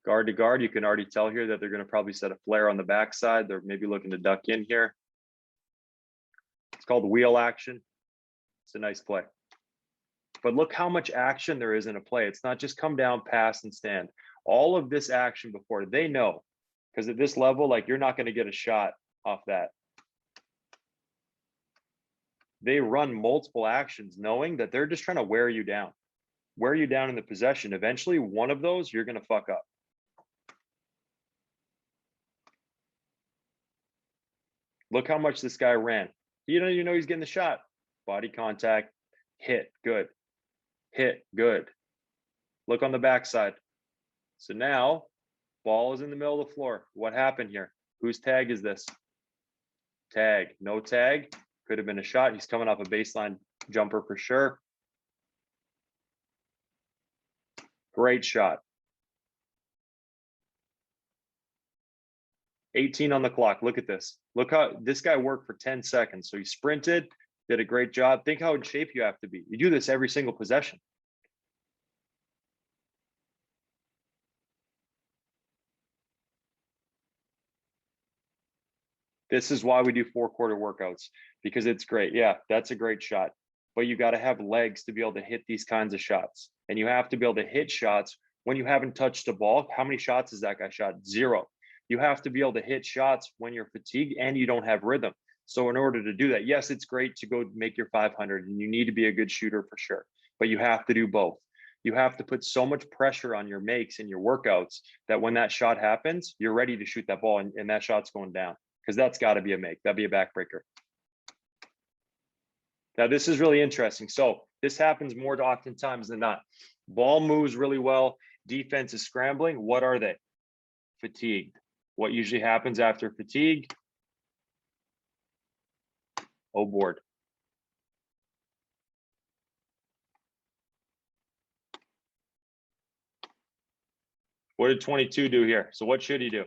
Guard to guard, you can already tell here that they're going to probably set a flare on the backside. They're maybe looking to duck in here. It's called wheel action. It's a nice play. But look how much action there is in a play. It's not just come down, pass, and stand. All of this action before, they know. Because at this level, like, you're not going to get a shot off that. They run multiple actions knowing that they're just trying to wear you down in the possession. Eventually, one of those you're going to fuck up. Look how much this guy ran. You don't even know he's getting the shot. Body contact, hit, good. Hit, good. Look on the backside. So now, ball is in the middle of the floor. What happened here? Whose tag is this? Tag. No tag. Could have been a shot. He's coming off a baseline jumper for sure. Great shot. 18 on the clock. Look at this. Look how this guy worked for 10 seconds. So he sprinted, did a great job. Think how in shape you have to be. You do this every single possession. This is why we do 4-quarter workouts, because it's great. Yeah, that's a great shot. But you got to have legs to be able to hit these kinds of shots. And you have to be able to hit shots when you haven't touched the ball. How many shots has that guy shot? 0. You have to be able to hit shots when you're fatigued and you don't have rhythm. So in order to do that, yes, it's great to go make your 500 and you need to be a good shooter for sure, but you have to do both. You have to put so much pressure on your makes and your workouts that when that shot happens, you're ready to shoot that ball and that shot's going down, because that's got to be a make. That'd be a backbreaker. Now, this is really interesting. So this happens more oftentimes than not. Ball moves really well. Defense is scrambling. What are they? Fatigued. What usually happens after fatigue? Oh, board. What did 22 do here? So what should he do?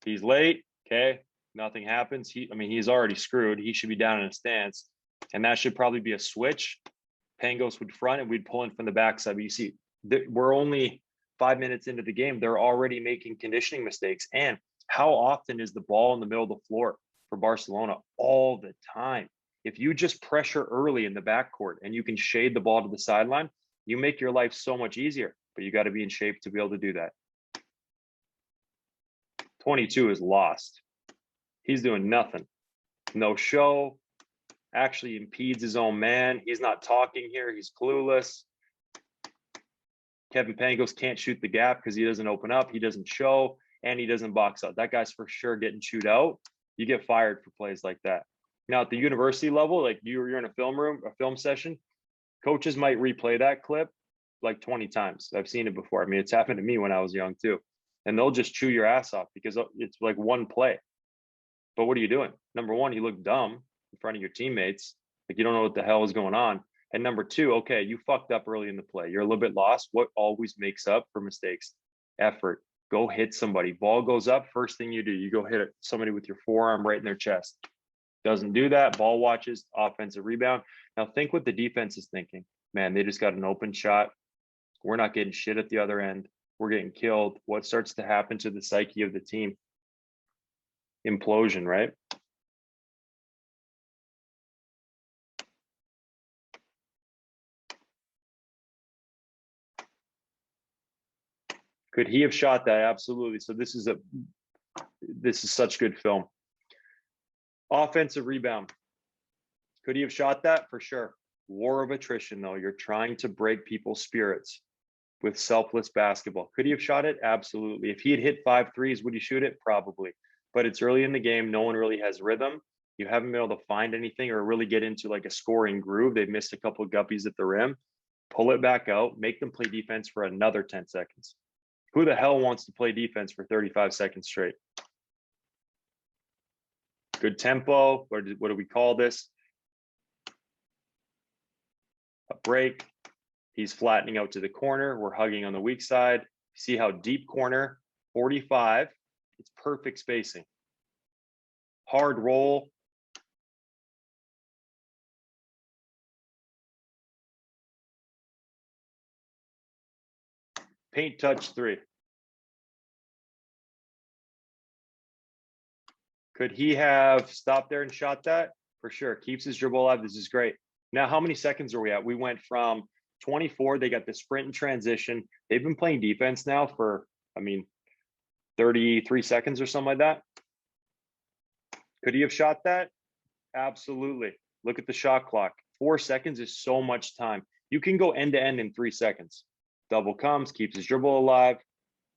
He's late. Okay. Nothing happens. He's already screwed. He should be down in a stance. And that should probably be a switch. Pangos would front and we'd pull in from the backside. But you see, we're only 5 minutes into the game. They're already making conditioning mistakes. And how often is the ball in the middle of the floor for Barcelona? All the time. If you just pressure early in the backcourt and you can shade the ball to the sideline, you make your life so much easier. But you got to be in shape to be able to do that. 22 is lost. He's doing nothing. No show. Actually impedes his own man. He's not talking here. He's clueless. Kevin Pangos can't shoot the gap because he doesn't open up. He doesn't show and he doesn't box out. That guy's for sure getting chewed out. You get fired for plays like that. Now at the university level, like you're in a film room, a film session, coaches might replay that clip like 20 times. I've seen it before. I mean, it's happened to me when I was young too. And they'll just chew your ass off because it's like one play. But what are you doing? Number one, you look dumb in front of your teammates. Like you don't know what the hell is going on. And number two, okay, you fucked up early in the play. You're a little bit lost. What always makes up for mistakes? Effort. Go hit somebody. Ball goes up. First thing you do, you go hit somebody with your forearm right in their chest. Doesn't do that. Ball watches, offensive rebound. Now think what the defense is thinking. Man, they just got an open shot. We're not getting shit at the other end. We're getting killed. What starts to happen to the psyche of the team? Implosion, right? Could he have shot that? Absolutely. So this is such good film. Offensive rebound. Could he have shot that? For sure. War of attrition, though. You're trying to break people's spirits with selfless basketball. Could he have shot it? Absolutely. If he had hit 5 threes, would he shoot it? Probably. But it's early in the game. No one really has rhythm. You haven't been able to find anything or really get into like a scoring groove. They've missed a couple of guppies at the rim. Pull it back out. Make them play defense for another 10 seconds. Who the hell wants to play defense for 35 seconds straight? Good tempo. What do we call this? A break. He's flattening out to the corner. We're hugging on the weak side. See how deep corner, 45. It's perfect spacing. Hard roll. Paint touch 3. Could he have stopped there and shot that? For sure. Keeps his dribble alive. This is great. Now, how many seconds are we at? We went from 24. They got the sprint and transition. They've been playing defense now for, 33 seconds or something like that. Could he have shot that? Absolutely. Look at the shot clock. 4 seconds is so much time. You can go end to end in 3 seconds. Double comes, keeps his dribble alive,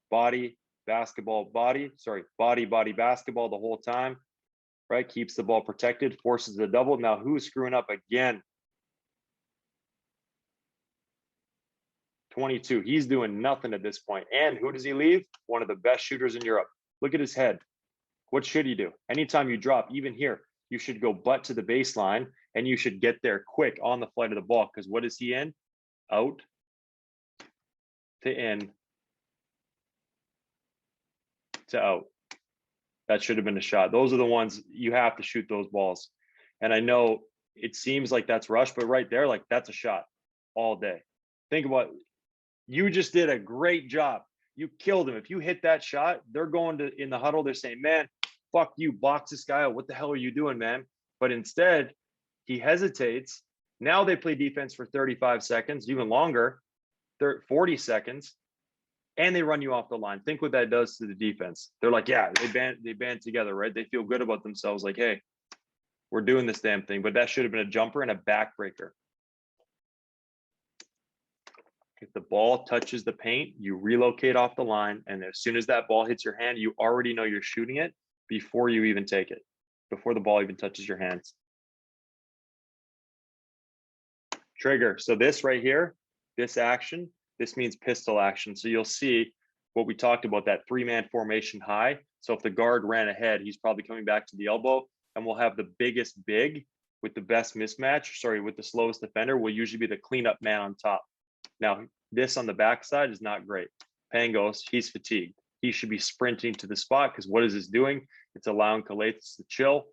body, basketball, body, basketball the whole time, right? Keeps the ball protected, forces the double. Now who's screwing up again? 22. He's doing nothing at this point. And who does he leave? One of the best shooters in Europe. Look at his head. What should he do? Anytime you drop, even here, you should go butt to the baseline and you should get there quick on the flight of the ball. Because what is he in? Out to in to out. That should have been a shot. Those are the ones you have to shoot those balls. And I know it seems like that's rush, but right there, like that's a shot all day. Think about, you just did a great job. You killed him. If you hit that shot, they're going to, in the huddle, they're saying, man, fuck you, box this guy out. What the hell are you doing, man? But instead, he hesitates. Now they play defense for 35 seconds, even longer, 40 seconds, and they run you off the line. Think what that does to the defense. They're like, yeah, they band together, right? They feel good about themselves, like, hey, we're doing this damn thing. But that should have been a jumper and a backbreaker. If the ball touches the paint, you relocate off the line. And as soon as that ball hits your hand, you already know you're shooting it before you even take it, before the ball even touches your hands. Trigger. So this right here, this action, this means pistol action. So you'll see what we talked about, that 3-man formation high. So if the guard ran ahead, he's probably coming back to the elbow, and we'll have the biggest big with the best mismatch, with the slowest defender will usually be the cleanup man on top. Now, this on the backside is not great. Pangos, he's fatigued. He should be sprinting to the spot, because what is this doing? It's allowing Calathes to chill.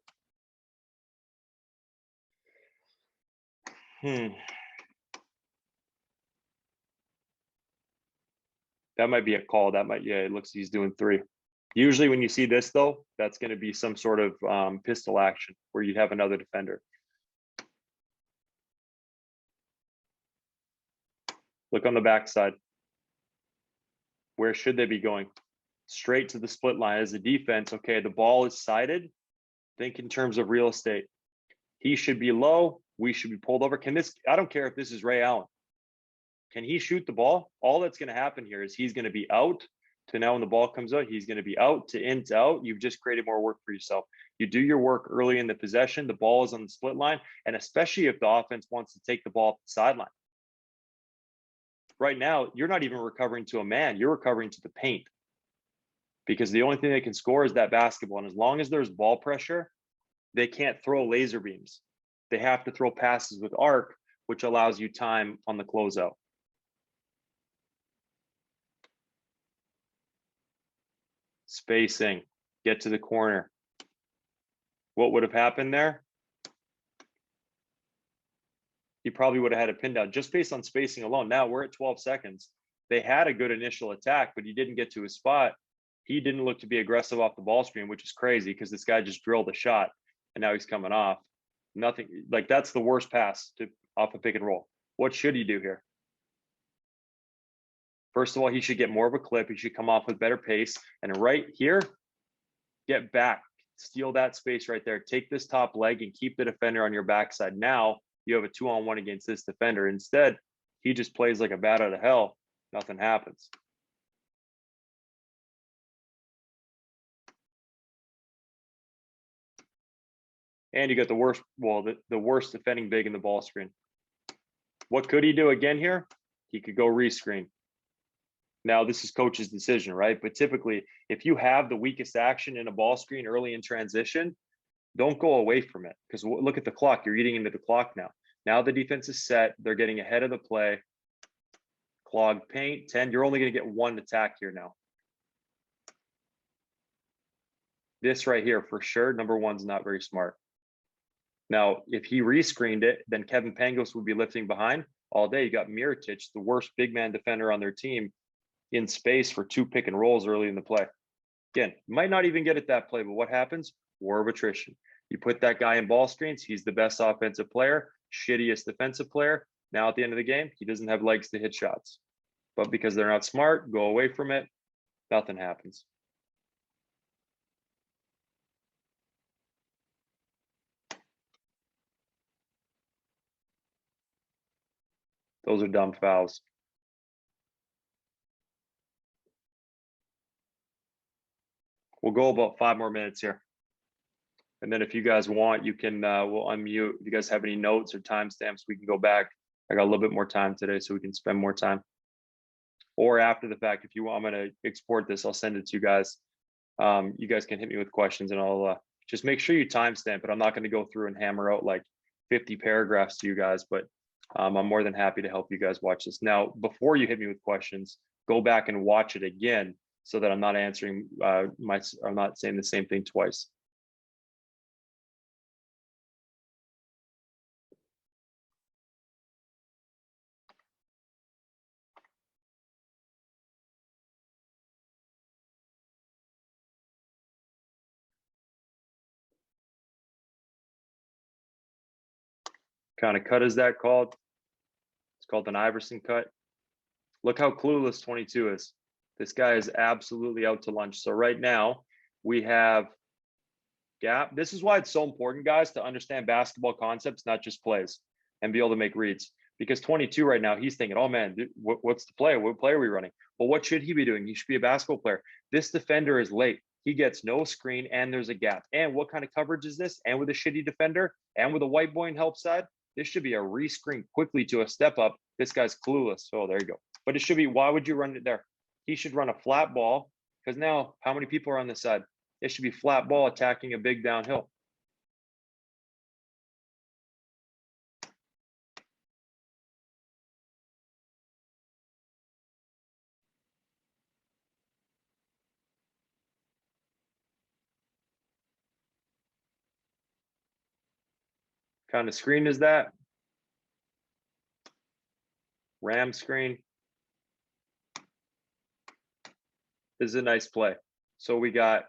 That might be a call. That might, yeah, it looks he's doing 3. Usually when you see this, though, that's going to be some sort of pistol action where you'd have another defender. Look on the backside. Where should they be going? Straight to the split line as a defense. Okay, the ball is sided. Think in terms of real estate. He should be low. We should be pulled over. Can this, I don't care if this is Ray Allen. Can he shoot the ball? All that's going to happen here is he's going to be out to, now when the ball comes out, he's going to be out to in to out. You've just created more work for yourself. You do your work early in the possession. The ball is on the split line. And especially if the offense wants to take the ball off the sideline. Right now, you're not even recovering to a man. You're recovering to the paint. Because the only thing they can score is that basketball. And as long as there's ball pressure, they can't throw laser beams. They have to throw passes with arc, which allows you time on the closeout. Spacing, get to the corner. What would have happened there? He probably would have had a pin down just based on spacing alone. Now we're at 12 seconds. They had a good initial attack, but he didn't get to his spot. He didn't look to be aggressive off the ball screen, which is crazy because this guy just drilled a shot and now he's coming off. Nothing, like that's the worst pass to off a pick and roll. What should he do here? First of all, he should get more of a clip. He should come off with better pace. And right here, get back, steal that space right there. Take this top leg and keep the defender on your backside. Now you have a 2-on-1 against this defender. Instead, he just plays like a bat out of hell. Nothing happens. And you got the worst, well, the worst defending big in the ball screen. What could he do again here? He could go rescreen. Now, this is coach's decision, right? But typically, if you have the weakest action in a ball screen early in transition, don't go away from it. Because look at the clock. You're eating into the clock now. Now the defense is set. They're getting ahead of the play. Clogged paint, 10. You're only going to get 1 attack here now. This right here, for sure, number 1's not very smart. Now, if he rescreened it, then Kevin Pangos would be lifting behind all day. You got Mirotic, the worst big man defender on their team, in space for 2 pick and rolls early in the play. Again, might not even get at that play, but what happens? War of attrition. You put that guy in ball screens, he's the best offensive player, shittiest defensive player. Now at the end of the game, he doesn't have legs to hit shots. But because they're not smart, go away from it, nothing happens. Those are dumb fouls. We'll go about 5 more minutes here. And then if you guys want, you can, we'll unmute. If you guys have any notes or timestamps, we can go back. I got a little bit more time today, so we can spend more time. Or after the fact, if you want, I'm going to export this. I'll send it to you guys. You guys can hit me with questions, and I'll just make sure you timestamp it. I'm not going to go through and hammer out like 50 paragraphs to you guys, but I'm more than happy to help you guys watch this. Now, before you hit me with questions, go back and watch it again so that I'm not answering I'm not saying the same thing twice. Kind of cut is that called? It's called an Iverson cut. Look how clueless 22 is. This guy is absolutely out to lunch. So right now we have gap. This is why it's so important, guys, to understand basketball concepts, not just plays, and be able to make reads. Because 22 right now, he's thinking, oh man, what's the play? What play are we running? Well, what should he be doing? He should be a basketball player. This defender is late. He gets no screen and there's a gap. And what kind of coverage is this? And with a shitty defender and with a white boy in help side, this should be a re-screen quickly to a step up. This guy's clueless. Oh, there you go. But it should be, why would you run it there? He should run a flat ball, because now how many people are on this side? It should be flat ball attacking a big downhill. Kind of screen is that? Ram screen. This is a nice play. So we got,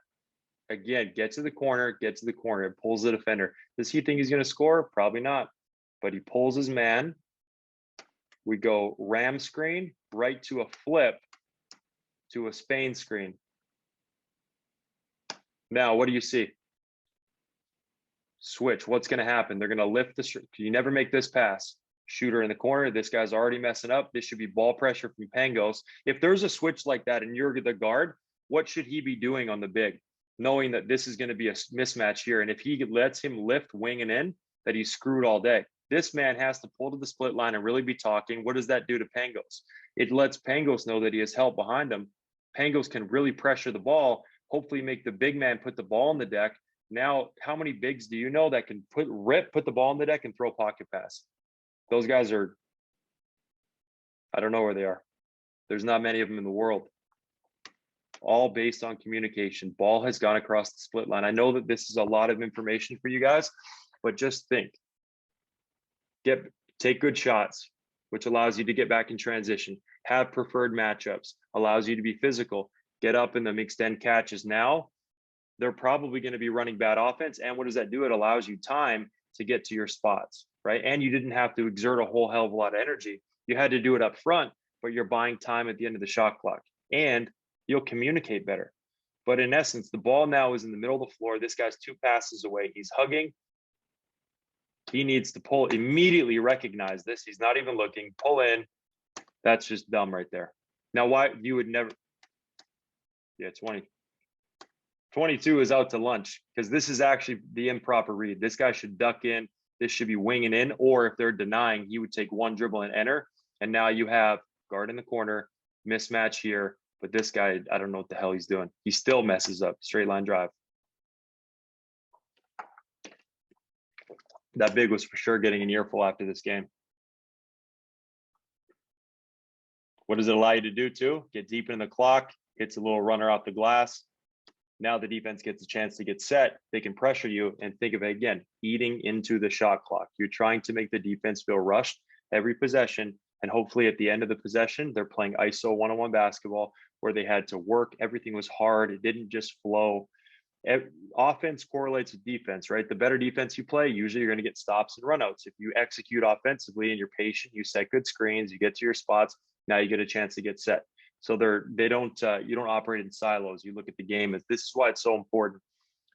again, get to the corner, get to the corner. It pulls the defender. Does he think he's going to score? Probably not. But he pulls his man. We go ram screen, right to a flip, to a Spain screen. Now, what do you see? Switch. What's going to happen? They're going to lift the, you never make this pass. Shooter in the corner. This guy's already messing up. This should be ball pressure from Pangos. If there's a switch like that and you're the guard, what should he be doing on the big? Knowing that this is going to be a mismatch here. And if he lets him lift, wing and in, that he's screwed all day. This man has to pull to the split line and really be talking. What does that do to Pangos? It lets Pangos know that he has help behind him. Pangos can really pressure the ball, hopefully make the big man put the ball on the deck. Now, how many bigs do you know that can put the ball on the deck and throw pocket pass? Those guys are, I don't know where they are. There's not many of them in the world. All based on communication. Ball has gone across the split line. I know that this is a lot of information for you guys, but just think. Take good shots, which allows you to get back in transition. Have preferred matchups, allows you to be physical. Get up in the mixed end catches. Now, they're probably going to be running bad offense. And what does that do? It allows you time to get to your spots, right? And you didn't have to exert a whole hell of a lot of energy. You had to do it up front, but you're buying time at the end of the shot clock. And you'll communicate better. But in essence, the ball now is in the middle of the floor. This guy's 2 passes away. He's hugging. He needs to pull, immediately recognize this. He's not even looking, pull in. That's just dumb right there. Now, why you would never, yeah, 22 is out to lunch, because this is actually the improper read. This guy should duck in. This should be winging in, or if they're denying, he would take 1 dribble and enter. And now you have guard in the corner, mismatch here. But this guy, I don't know what the hell he's doing. He still messes up. Straight line drive. That big was for sure getting an earful after this game. What does it allow you to do too? Get deep in the clock, hits a little runner off the glass. Now the defense gets a chance to get set. They can pressure you, and think of it again, eating into the shot clock. You're trying to make the defense feel rushed every possession. And hopefully at the end of the possession, they're playing ISO one-on-one basketball where they had to work. Everything was hard. It didn't just flow. Offense correlates with defense, right? The better defense you play, usually you're going to get stops and runouts. If you execute offensively and you're patient, you set good screens, you get to your spots, now you get a chance to get set. So you don't operate in silos. You look at the game. This is why it's so important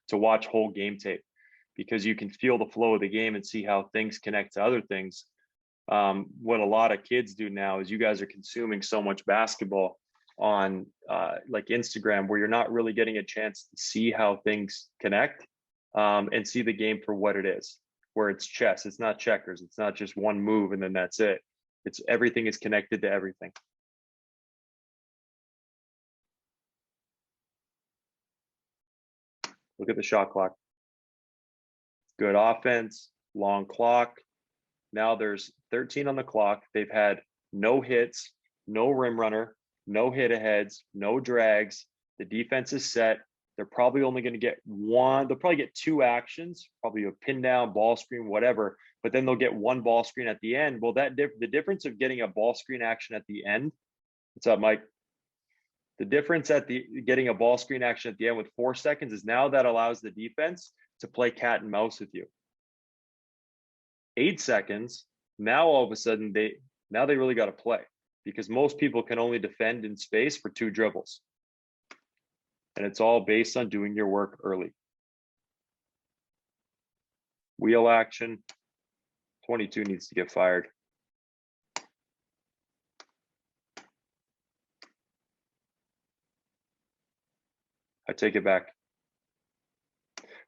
to watch whole game tape, because you can feel the flow of the game and see how things connect to other things. what a lot of kids do now is you guys are consuming so much basketball on like Instagram, where you're not really getting a chance to see how things connect, and see the game for what it is, where it's chess, it's not checkers, it's not just one move and then that's it. It's everything is connected to everything. Look at the shot clock. Good offense, long clock. Now there's 13 on the clock. They've had no hits, no rim runner, no hit aheads, no drags. The defense is set. They're probably only going to get one. They'll probably get two actions, probably a pin down, ball screen, whatever. But then they'll get one ball screen at the end. Well, the difference of getting a ball screen action at the end. What's up, Mike? The difference at the getting a ball screen action at the end with 4 seconds is now that allows the defense to play cat and mouse with you. 8 seconds. Now all of a sudden they really got to play, because most people can only defend in space for 2 dribbles. And it's all based on doing your work early. Wheel action. 22 needs to get fired. I take it back.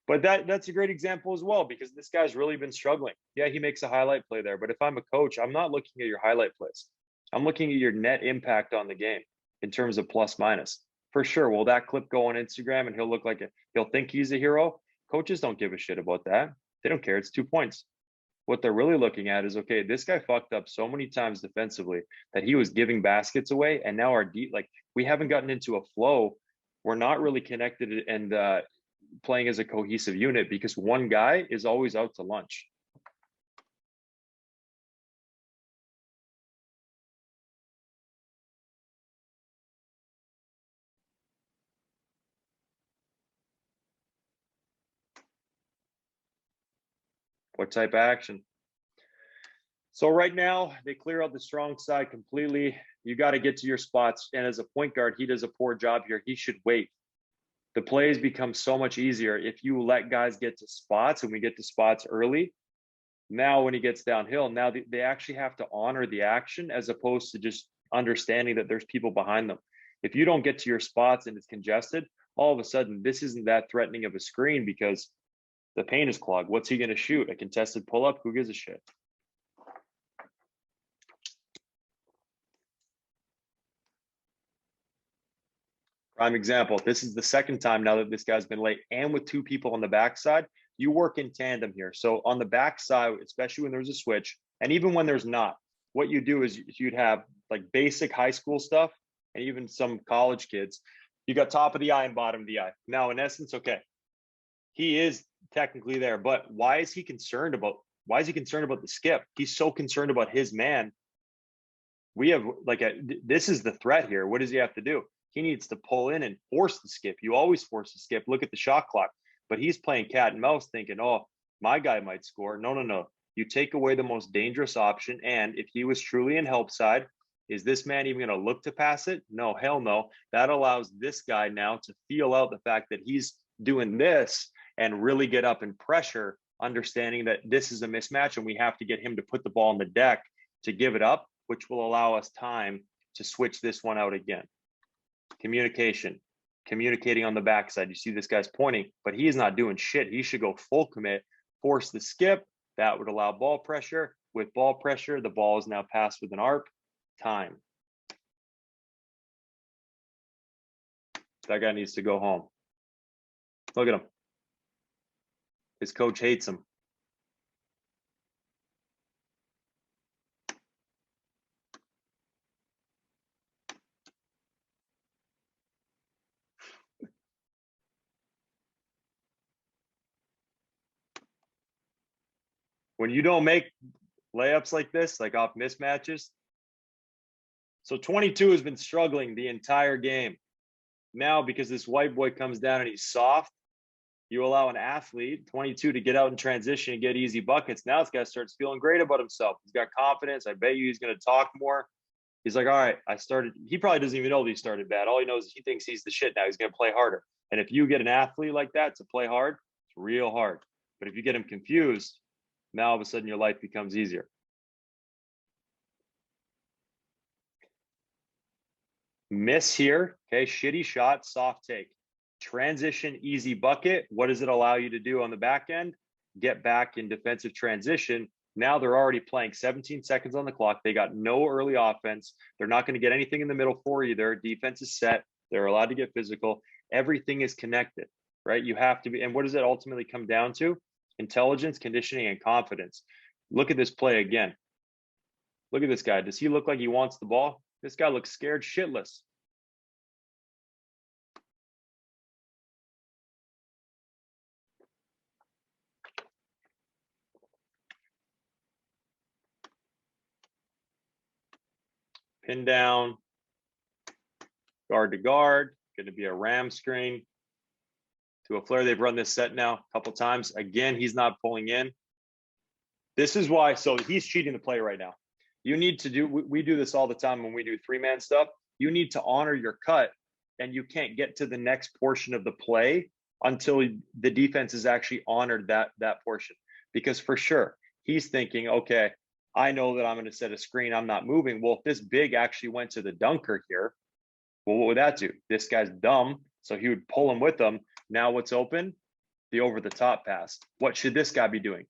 But that's a great example as well, because this guy's really been struggling. Yeah, he makes a highlight play there, but if I'm a coach, I'm not looking at your highlight plays. I'm looking at your net impact on the game in terms of plus minus. For sure, will that clip go on Instagram and he'll look like he'll think he's a hero? Coaches don't give a shit about that. They don't care. It's 2 points. What they're really looking at is, okay, this guy fucked up so many times defensively that he was giving baskets away, and now our we haven't gotten into a flow. We're not really connected and playing as a cohesive unit, because one guy is always out to lunch. What type of action? So right now they clear out the strong side completely. You got to get to your spots. And as a point guard, he does a poor job here. He should wait. The plays become so much easier if you let guys get to spots, and we get to spots early. Now, when he gets downhill, now they actually have to honor the action, as opposed to just understanding that there's people behind them. If you don't get to your spots and it's congested, all of a sudden, this isn't that threatening of a screen, because the paint is clogged. What's he going to shoot? A contested pull-up? Who gives a shit? Prime example. This is the second time now that this guy's been late, and with 2 people on the backside. You work in tandem here. So on the backside, especially when there's a switch, and even when there's not, what you do is you'd have like basic high school stuff, and even some college kids. You got top of the eye and bottom of the eye. Now, in essence, okay, he is technically there, but why is he concerned about the skip? He's so concerned about his man. We have this is the threat here. What does he have to do? He needs to pull in and force the skip. You always force the skip. Look at the shot clock. But he's playing cat and mouse, thinking, oh, my guy might score. No. You take away the most dangerous option. And if he was truly in help side, is this man even going to look to pass it? No, hell no. That allows this guy now to feel out the fact that he's doing this and really get up in pressure, understanding that this is a mismatch and we have to get him to put the ball on the deck to give it up, which will allow us time to switch this one out again. Communicating on the backside. You see this guy's pointing, but he is not doing shit. He should go full commit, force the skip. That would allow ball pressure. With ball pressure, the ball is now passed with an arc. Time. That guy needs to go home. Look at him. His coach hates him. When you don't make layups like this, like off mismatches. So 22 has been struggling the entire game. Now, because this white boy comes down and he's soft, you allow an athlete, 22, to get out in transition and get easy buckets. Now this guy starts feeling great about himself. He's got confidence. I bet you he's going to talk more. He's like, all right, I started. He probably doesn't even know that he started bad. All he knows is he thinks he's the shit now. He's going to play harder. And if you get an athlete like that to play hard, it's real hard. But if you get him confused, now all of a sudden your life becomes easier. Miss here, okay, shitty shot, soft take. Transition, easy bucket. What does it allow you to do on the back end? Get back in defensive transition. Now they're already playing 17 seconds on the clock. They got no early offense. They're not going to get anything in the middle for you. Their defense is set. They're allowed to get physical. Everything is connected, right? You have to be. And what does it ultimately come down to? Intelligence, conditioning, and confidence. Look at this play again. Look at this guy. Does he look like he wants the ball? This guy looks scared shitless. Pin down, guard to guard, going to be a ram screen to a flare. They've run this set now a couple times. Again, he's not pulling in. This is why, so he's cheating the play right now. You need to do, we do this all the time when we do three-man stuff. You need to honor your cut, and you can't get to the next portion of the play until the defense has actually honored that portion. Because for sure, he's thinking, okay, I know that I'm going to set a screen. I'm not moving. Well, if this big actually went to the dunker here, well, what would that do? This guy's dumb, so he would pull him with him. Now what's open? The over-the-top pass. What should this guy be doing?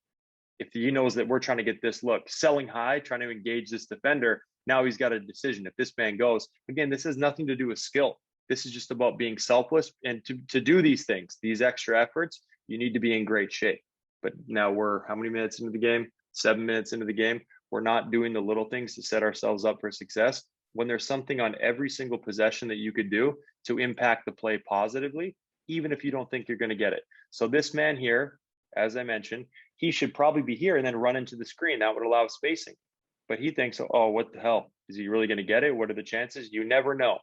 If he knows that we're trying to get this look, selling high, trying to engage this defender, now he's got a decision. If this man goes, again, this has nothing to do with skill. This is just about being selfless. And to do these things, these extra efforts, you need to be in great shape. But now we're how many minutes into the game? 7 minutes into the game. We're not doing the little things to set ourselves up for success. When there's something on every single possession that you could do to impact the play positively, even if you don't think you're going to get it. So this man here, as I mentioned, he should probably be here and then run into the screen. That would allow spacing. But he thinks, oh, what the hell? Is he really going to get it? What are the chances? You never know.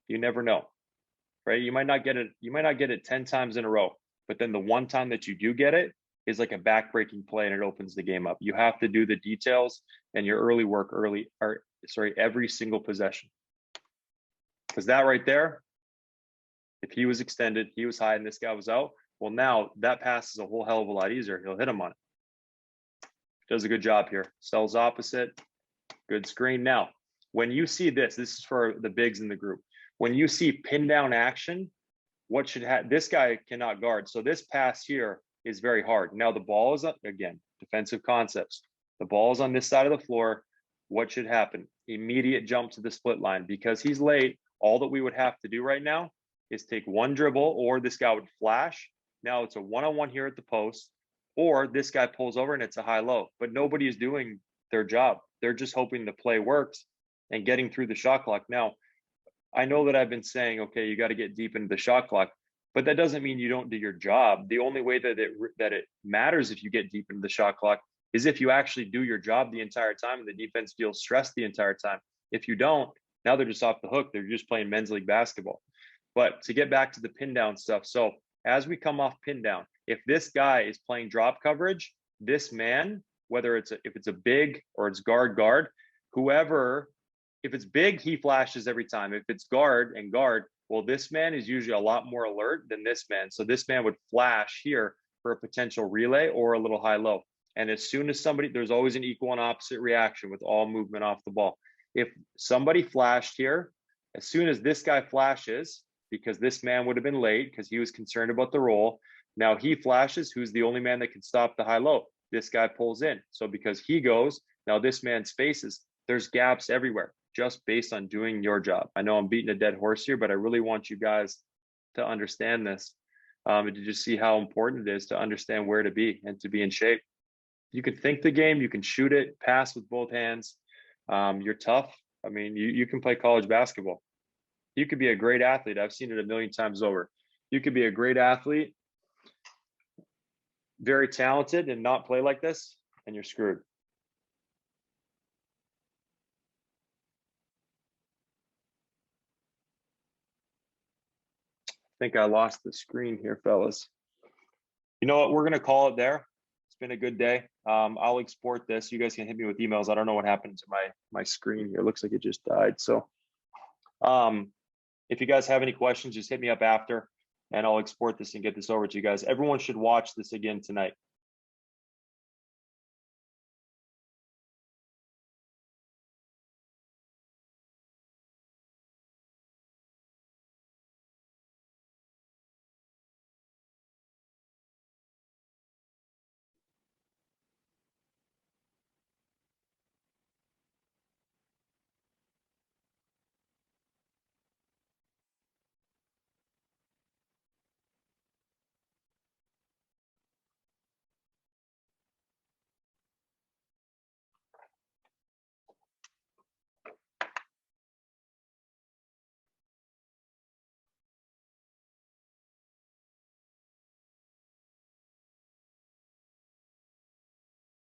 You never know, right? You might not get it. You might not get it 10 times in a row, but then the one time that you do get it is like a back-breaking play and it opens the game up. You have to do the details and your early work every single possession. Because that right there, if he was extended, he was high and this guy was out, well, now that pass is a whole hell of a lot easier. He'll hit him on it. Does a good job here. Sells opposite. Good screen. Now, when you see this is for the bigs in the group. When you see pin down action, what should happen? This guy cannot guard. So this pass here is very hard. Now the ball is up again, defensive concepts. The ball is on this side of the floor. What should happen? Immediate jump to the split line. Because he's late, all that we would have to do right now is take one dribble, or this guy would flash. Now it's a one-on-one here at the post, or this guy pulls over and it's a high-low. But nobody is doing their job. They're just hoping the play works and getting through the shot clock. Now, I know that I've been saying, okay, you got to get deep into the shot clock, but that doesn't mean you don't do your job. The only way that it matters if you get deep into the shot clock is if you actually do your job the entire time and the defense feels stressed the entire time. If you don't, now they're just off the hook. They're just playing men's league basketball. But to get back to the pin down stuff. So as we come off pin down, if this guy is playing drop coverage, this man, whether if it's a big or it's guard, whoever, if it's big, he flashes every time. If it's guard, well, this man is usually a lot more alert than this man. So this man would flash here for a potential relay or a little high-low. And as soon as there's always an equal and opposite reaction with all movement off the ball. If somebody flashed here, as soon as this guy flashes, because this man would have been late because he was concerned about the roll, now he flashes, who's the only man that can stop the high-low? This guy pulls in. So because he goes, now this man spaces. There's gaps everywhere, just based on doing your job. I know I'm beating a dead horse here, but I really want you guys to understand this and to just see how important it is to understand where to be and to be in shape. You can think the game, you can shoot it, pass with both hands. You're tough. I mean, you can play college basketball. You could be a great athlete. I've seen it a million times over. You could be a great athlete, very talented, and not play like this, and you're screwed. I think I lost the screen here, fellas. You know what? We're going to call it there. It's been a good day. I'll export this. You guys can hit me with emails. I don't know what happened to my screen here. It looks like it just died. So if you guys have any questions, just hit me up after, and I'll export this and get this over to you guys. Everyone should watch this again tonight.